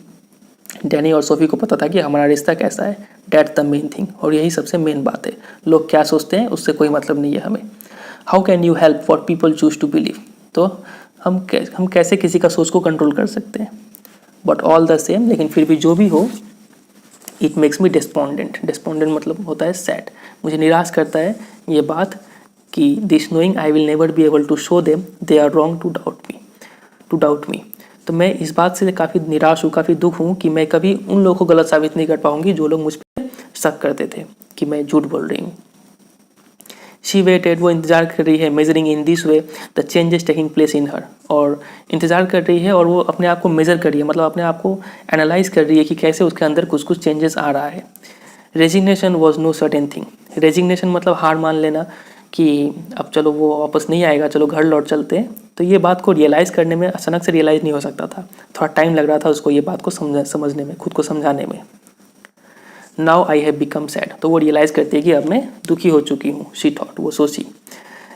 [SPEAKER 1] डैनी और सोफ़ी को पता था कि हमारा रिश्ता कैसा है। डैट्स द मेन थिंग, और यही सबसे मेन बात है। लोग क्या सोचते हैं उससे कोई मतलब नहीं है हमें। How can you help what people choose to believe, तो हम कैसे किसी का सोच को कंट्रोल कर सकते हैं। बट ऑल द सेम, लेकिन फिर भी जो भी हो, इट मेक्स मी डिस्पोंडेंट। डिस्पोंडेंट मतलब होता है सैड, मुझे निराश करता है ये बात कि this knowing I will never be able to show them they are wrong to doubt me. तो मैं इस बात से काफ़ी निराश हूँ, काफ़ी दुख हूँ कि मैं कभी उन लोगों को गलत साबित नहीं कर पाऊँगी जो लोग मुझ पर शक करते थे कि मैं झूठ बोल रही हूँ। शी वेटेड, वो इंतज़ार कर रही है। Measuring in this way the changes taking place in her, और इंतज़ार कर रही है और वो अपने आप को मेज़र कर रही है, मतलब अपने आप को एनालाइज कर रही है कि कैसे उसके अंदर कुछ कुछ चेंजेस आ रहा है। Resignation was no certain thing, resignation मतलब हार मान लेना कि अब चलो वो वापस नहीं आएगा, चलो घर लौट चलते हैं। तो ये बात को रियलाइज़ करने में अचानक से रियलाइज़ नहीं हो सकता था, थोड़ा टाइम लग रहा था उसको ये बात को समझने में, खुद को समझाने में। Now I have become sad, तो वो रियलाइज़ करती है कि अब मैं दुखी हो चुकी हूँ। शी थॉट, वो सोची।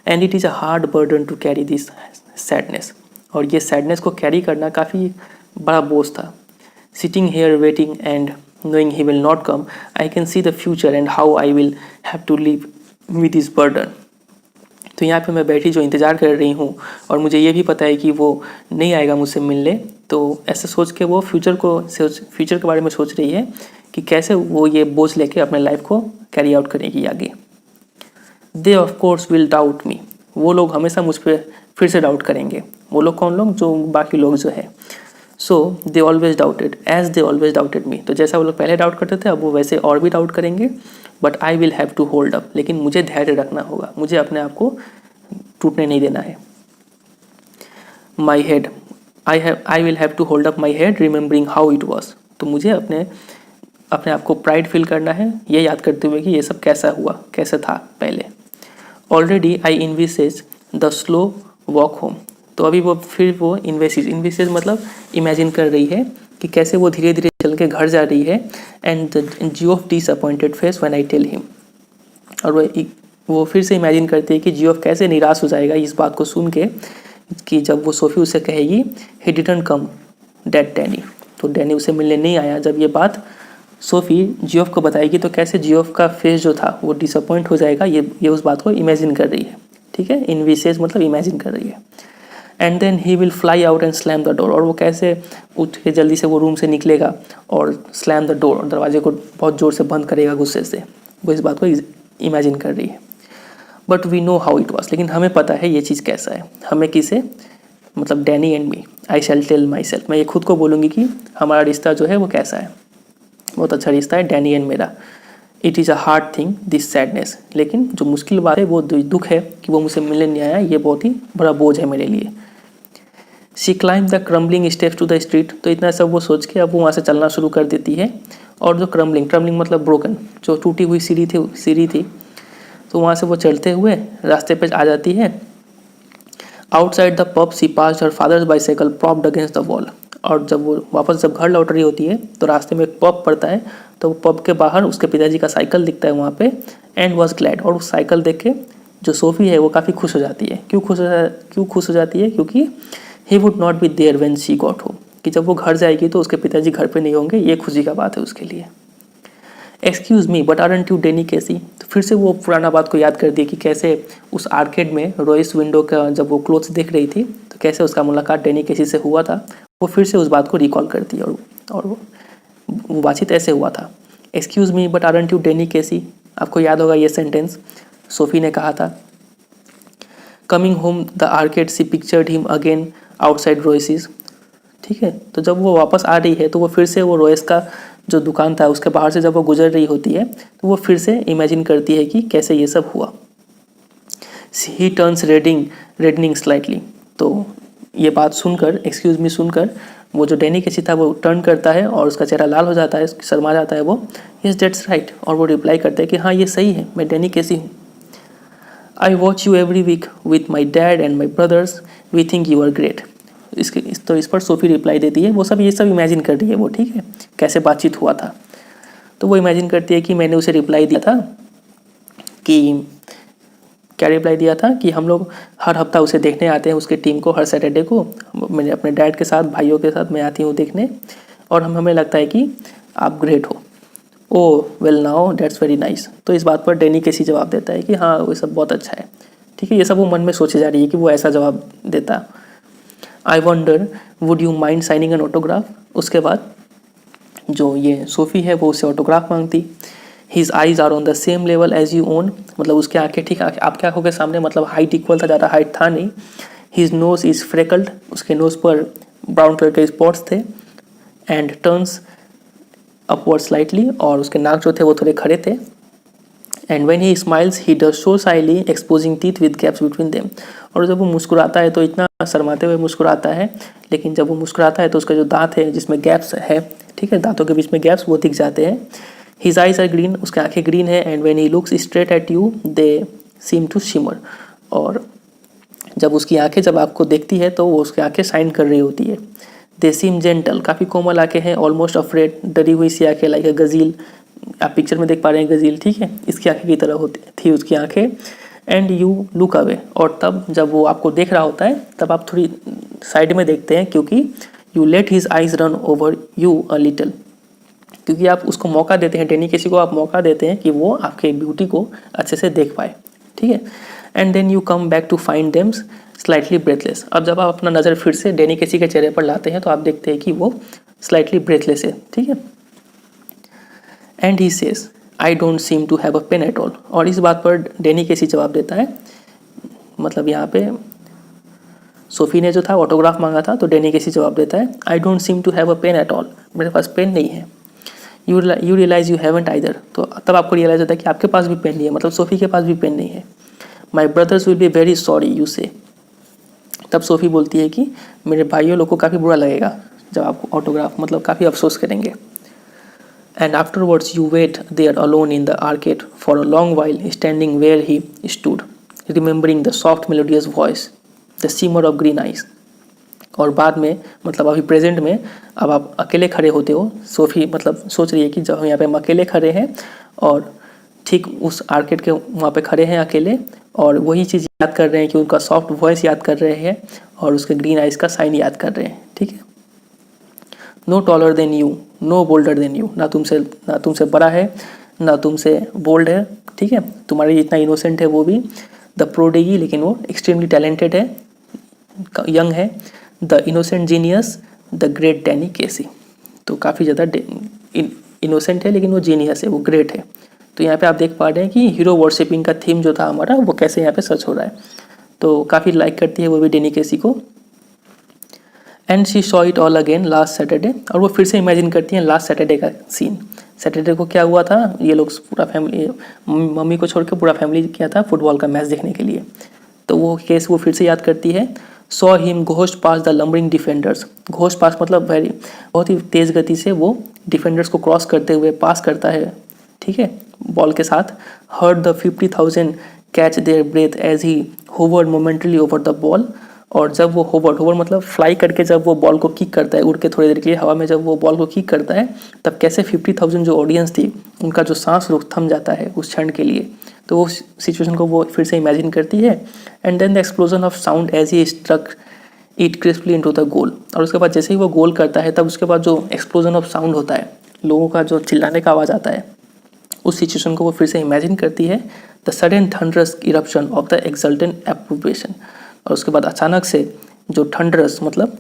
[SPEAKER 1] And it is a hard burden to carry this sadness, और ये सैडनेस को कैरी करना काफ़ी बड़ा बोझ था। Sitting here waiting and knowing he will not come, I can see the future and how I will have to live with this burden. तो यहाँ पे मैं बैठी जो इंतज़ार कर रही हूँ, और मुझे ये भी पता है कि वो नहीं आएगा मुझसे मिलने। तो ऐसे सोच के वो फ्यूचर के बारे में सोच रही है कि कैसे वो ये बोझ लेके अपने लाइफ को कैरी आउट करेगी आगे। दे ऑफ कोर्स विल डाउट मी, वो लोग हमेशा मुझ पर फिर से डाउट करेंगे। वो लोग कौन लोग, जो बाकी लोग जो है। So they always doubted as they always doubted me. तो जैसा वो लोग पहले डाउट करते थे अब वो वैसे और भी डाउट करेंगे, but I will have to hold up, लेकिन मुझे धैर्य रखना होगा, मुझे अपने आप को टूटने नहीं देना है। My head I will have to hold up my head remembering how it was. तो मुझे अपने आप को प्राइड फील करना है, ये याद करते हुए कि ये सब कैसा हुआ, कैसे था पहले। Already I envisage the slow walk home. तो अभी वो फिर वो इन्विसेज मतलब इमेजिन कर रही है कि कैसे वो धीरे धीरे चल के घर जा रही है। And the Geoff disappointed face when I tell him. और वो फिर से इमेजिन करती है कि जियोफ कैसे निराश हो जाएगा इस बात को सुन के कि जब वो सोफ़ी उसे कहेगी he didn't come that Danny. तो डैनी उसे मिलने नहीं आया। जब ये बात सोफ़ी जियोफ को बताएगी तो कैसे जियोफ का फेस जो था वो डिसअपॉइंट हो जाएगा, ये उस बात को इमेजिन कर रही है। ठीक है, इनविसेज मतलब इमेजिन कर रही है। And then he will fly out and slam the door. और वो कैसे उठ के जल्दी से वो रूम से निकलेगा और स्लैम द डोर, दरवाजे को बहुत ज़ोर से बंद करेगा गुस्से से। वो इस बात को इमेजिन कर रही है। But we know how it was. लेकिन हमें पता है ये चीज़ कैसा है। हमें किसे, मतलब Danny and me. I shall tell myself, मैं ये खुद को बोलूँगी कि हमारा रिश्ता जो है वो कैसा है, बहुत अच्छा रिश्ता है डैनी एंड मेरा। It is a hard thing this sadness. लेकिन जो मुश्किल बात है वो दुख है कि वो मुझसे मिलने नहीं आया, ये बहुत ही बड़ा बोझ है मेरे लिए। She climb the crumbling steps to the street. तो इतना सब वो सोच के अब वो वहाँ से चलना शुरू कर देती है। और जो क्रम्बलिंग मतलब ब्रोकन, जो टूटी हुई सीढ़ी थी, तो वहाँ से वो चलते हुए रास्ते पे आ जाती है। Outside the pub she passed her father's bicycle propped against the wall. और जब वो वापस जब घर लौट रही होती है तो रास्ते में एक पब पड़ता है। तो वो पब के बाहर उसके पिताजी का साइकिल दिखता है वहाँ पे। And was glad. और उस साइकिल देख के जो सोफ़ी है वो काफ़ी खुश हो जाती है। क्यों खुश हो जाती है? क्योंकि he would not be there when she got home. कि जब वो घर जाएगी तो उसके पिताजी घर पे नहीं होंगे, ये खुशी का बात है उसके लिए। Excuse me but aren't you Danny Casey. तो फिर से वो पुराना बात को याद कर दी कि कैसे उस आर्केड में रॉयस विंडो का जब वो क्लोथ्स देख रही थी तो कैसे उसका मुलाकात डेनी केसी से हुआ था। वो फिर से उस बात को रिकॉल करती है और वो बातचीत ऐसे हुआ था। Excuse me but aren't you Danny Casey. आपको याद होगा ये सेंटेंस सोफ़ी ने कहा था। Coming home the arcade she pictured him again outside Royce's. ठीक है, तो जब वो वापस आ रही है तो वो फिर से वो रॉयस का जो दुकान था उसके बाहर से जब वो गुजर रही होती है तो वो फिर से इमेजिन करती है कि कैसे ये सब हुआ। He turns reddening slightly. तो ये बात सुनकर, एक्सक्यूज़ मी सुनकर, वो जो डैनी केसी था वो टर्न करता है और उसका चेहरा लाल हो जाता है, शर्मा जाता है वो। Yes that's right. और वो रिप्लाई करता है कि हाँ ये सही है, मैं डैनी केसी हूँ। I watch you every week with my dad and my brothers, we think you are great. इस पर सोफ़ी रिप्लाई देती है, वो सब ये सब इमेजिन कर रही है वो। ठीक है, कैसे बातचीत हुआ था। तो वो इमेजिन करती है कि मैंने उसे रिप्लाई दिया था कि क्या रिप्लाई दिया था कि हम लोग हर हफ्ता उसे देखने आते हैं, उसकी टीम को, हर सैटरडे को। मैंने अपने डैड के साथ, भाइयों के साथ मैं आती हूँ देखने, और हमें लगता है कि आप ग्रेट हो। ओह well now that's very nice. तो इस बात पर डैनी केसी जवाब देता है कि हाँ वो सब बहुत अच्छा है। ठीक है, ये सब वो मन में सोचे जा रही है कि वो ऐसा जवाब देता। I wonder would you mind signing an autograph. उसके बाद जो ये सोफ़ी है वो उससे ऑटोग्राफ मांगती। His eyes are on the same level as you own. मतलब उसके आंखें ठीक आपके आंखों के सामने, मतलब हाइट इक्वल था, ज़्यादा हाइट था नहीं। His nose is freckled. उसके नोज पर ब्राउन कलर के स्पॉट्स थे। And turns upward slightly. और उसके नाक जो थे वो थोड़े खड़े थे। And when he smiles he does so shyly exposing teeth with gaps between them. और जब वो मुस्कुराता है तो इतना शर्माते हुए मुस्कुराता है, लेकिन जब वो मुस्कुराता है तो उसका जो दांत है जिसमें गैप्स है, ठीक है, दांतों के बीच में गैप्स, वो दिख जाते हैं। His eyes are green. उसके आंखें ग्रीन है। And when he looks straight at you they seem to shimmer. और जब उसकी आंखें जब आपको देखती है तो वो उसकी आंखें शाइन कर रही होती है। दे सीम जेंटल। काफ़ी कोमल आंखें हैं। Almost afraid. डरी हुई सी आंखें, लाइक अ गजील। आप पिक्चर में देख पा रहे हैं गजील, ठीक है, इसकी आंखें की तरह होती थी उसकी आंखें। And you look away. और तब जब वो आपको देख रहा होता है तब आप थोड़ी साइड में देखते हैं, क्योंकि you let his eyes run over you a little. क्योंकि आप उसको मौका देते हैं, डैनी केसी को आप मौका देते हैं कि वो आपके ब्यूटी को अच्छे से देख पाए। ठीक है, and then you come back to find them slightly breathless. अब जब आप अपना नज़र फिर से डैनी केसी के चेहरे पर लाते हैं तो आप देखते हैं कि वो स्लाइटली ब्रेथलेस है। ठीक है, and he says I don't seem to have a pen at all. और इस बात पर डैनी केसी जवाब देता है, मतलब यहाँ पे सोफ़ी ने जो था ऑटोग्राफ मांगा था, तो डैनी केसी जवाब देता है, I don't seem to have a pen at all, मेरे पास पेन नहीं है। You realise you haven't either, तो तब आपको रियलाइज़ होता है कि आपके पास भी पेन नहीं है, मतलब सोफ़ी के पास भी पेन नहीं है। My brothers will be very sorry you say, तब सोफ़ी बोलती है कि मेरे भाइयों लोग को काफ़ी बुरा लगेगा जब आप ऑटोग्राफ, मतलब काफ़ी अफसोस करेंगे। And afterwards you wait there alone in the arcade for a long while, standing where he stood, remembering the soft melodious voice, the shimmer of green eyes. और बाद में, मतलब अभी प्रेजेंट में, अब आप अकेले खड़े होते हो, सोफ़ी मतलब सोच रही है कि जब हम यहाँ पे हम अकेले खड़े हैं और ठीक उस आर्केड के वहाँ पे खड़े हैं अकेले, और वही चीज़ याद कर रहे हैं कि उनका सॉफ्ट वॉइस याद कर रहे हैं और उसके ग्रीन आइज का साइन याद कर रहे हैं। ठीक है, no taller than you, no bolder than you, ना तुमसे बड़ा है, ना तुमसे बोल्ड है। ठीक है, तुम्हारी जितना इनोसेंट है वो भी, द प्रोडिगी, लेकिन वो एक्सट्रीमली टैलेंटेड है, यंग है, the innocent genius, the great Danny Casey. तो काफ़ी ज़्यादा इनोसेंट है लेकिन वो जीनियस है, वो ग्रेट है। तो यहाँ पे आप देख पा रहे हैं कि हीरो वर्शिपिंग का थीम जो था हमारा, वो कैसे यहाँ पे सर्च हो रहा है। तो काफ़ी लाइक करती है वो भी डैनी केसी को। And she saw it all again last Saturday, और वो फिर से इमेजिन करती हैं लास्ट सैटरडे का सीन। सैटरडे को क्या हुआ था, ये लोग पूरा फैमिली, मम्मी को छोड़ के पूरा फैमिली किया था फुटबॉल का मैच देखने के लिए। तो वो केस वो फिर से याद करती है। Saw him ghost past the lumbering defenders, ghost past मतलब बहुत ही तेज़ गति से वो डिफेंडर्स को क्रॉस करते हुए पास करता है। ठीक है, बॉल के साथ। Heard the 50,000 catch their breath as he hovered momentarily over the ball, और जब वो होवर्ड मतलब फ्लाई करके जब वो बॉल को किक करता है, उड़ के थोड़ी देर के लिए हवा में जब वो बॉल को किक करता है, तब कैसे 50,000 जो ऑडियंस थी उनका जो सांस रुक थम जाता है उस क्षण के लिए। तो वो सिचुएशन को वो फिर से इमेजिन करती है। And then the explosion of sound as he struck it crisply into the goal, और उसके बाद जैसे ही वो गोल करता है तब उसके बाद जो एक्सप्लोजन ऑफ साउंड होता है, लोगों का जो चिल्लाने का आवाज़ आता है, उस सिचुएशन को वो फिर से इमेजिन करती है। The sudden thunderous eruption of the exultant appropriation, और उसके बाद अचानक से जो थंडरस मतलब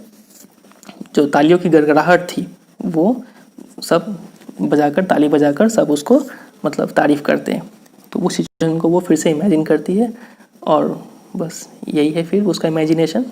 [SPEAKER 1] जो तालियों की गड़गड़ाहट थी, वो सब बजाकर, ताली बजाकर सब उसको मतलब तारीफ़ करते हैं। तो उस सिचुएशन को वो फिर से इमेजिन करती है, और बस यही है फिर उसका इमेजिनेशन।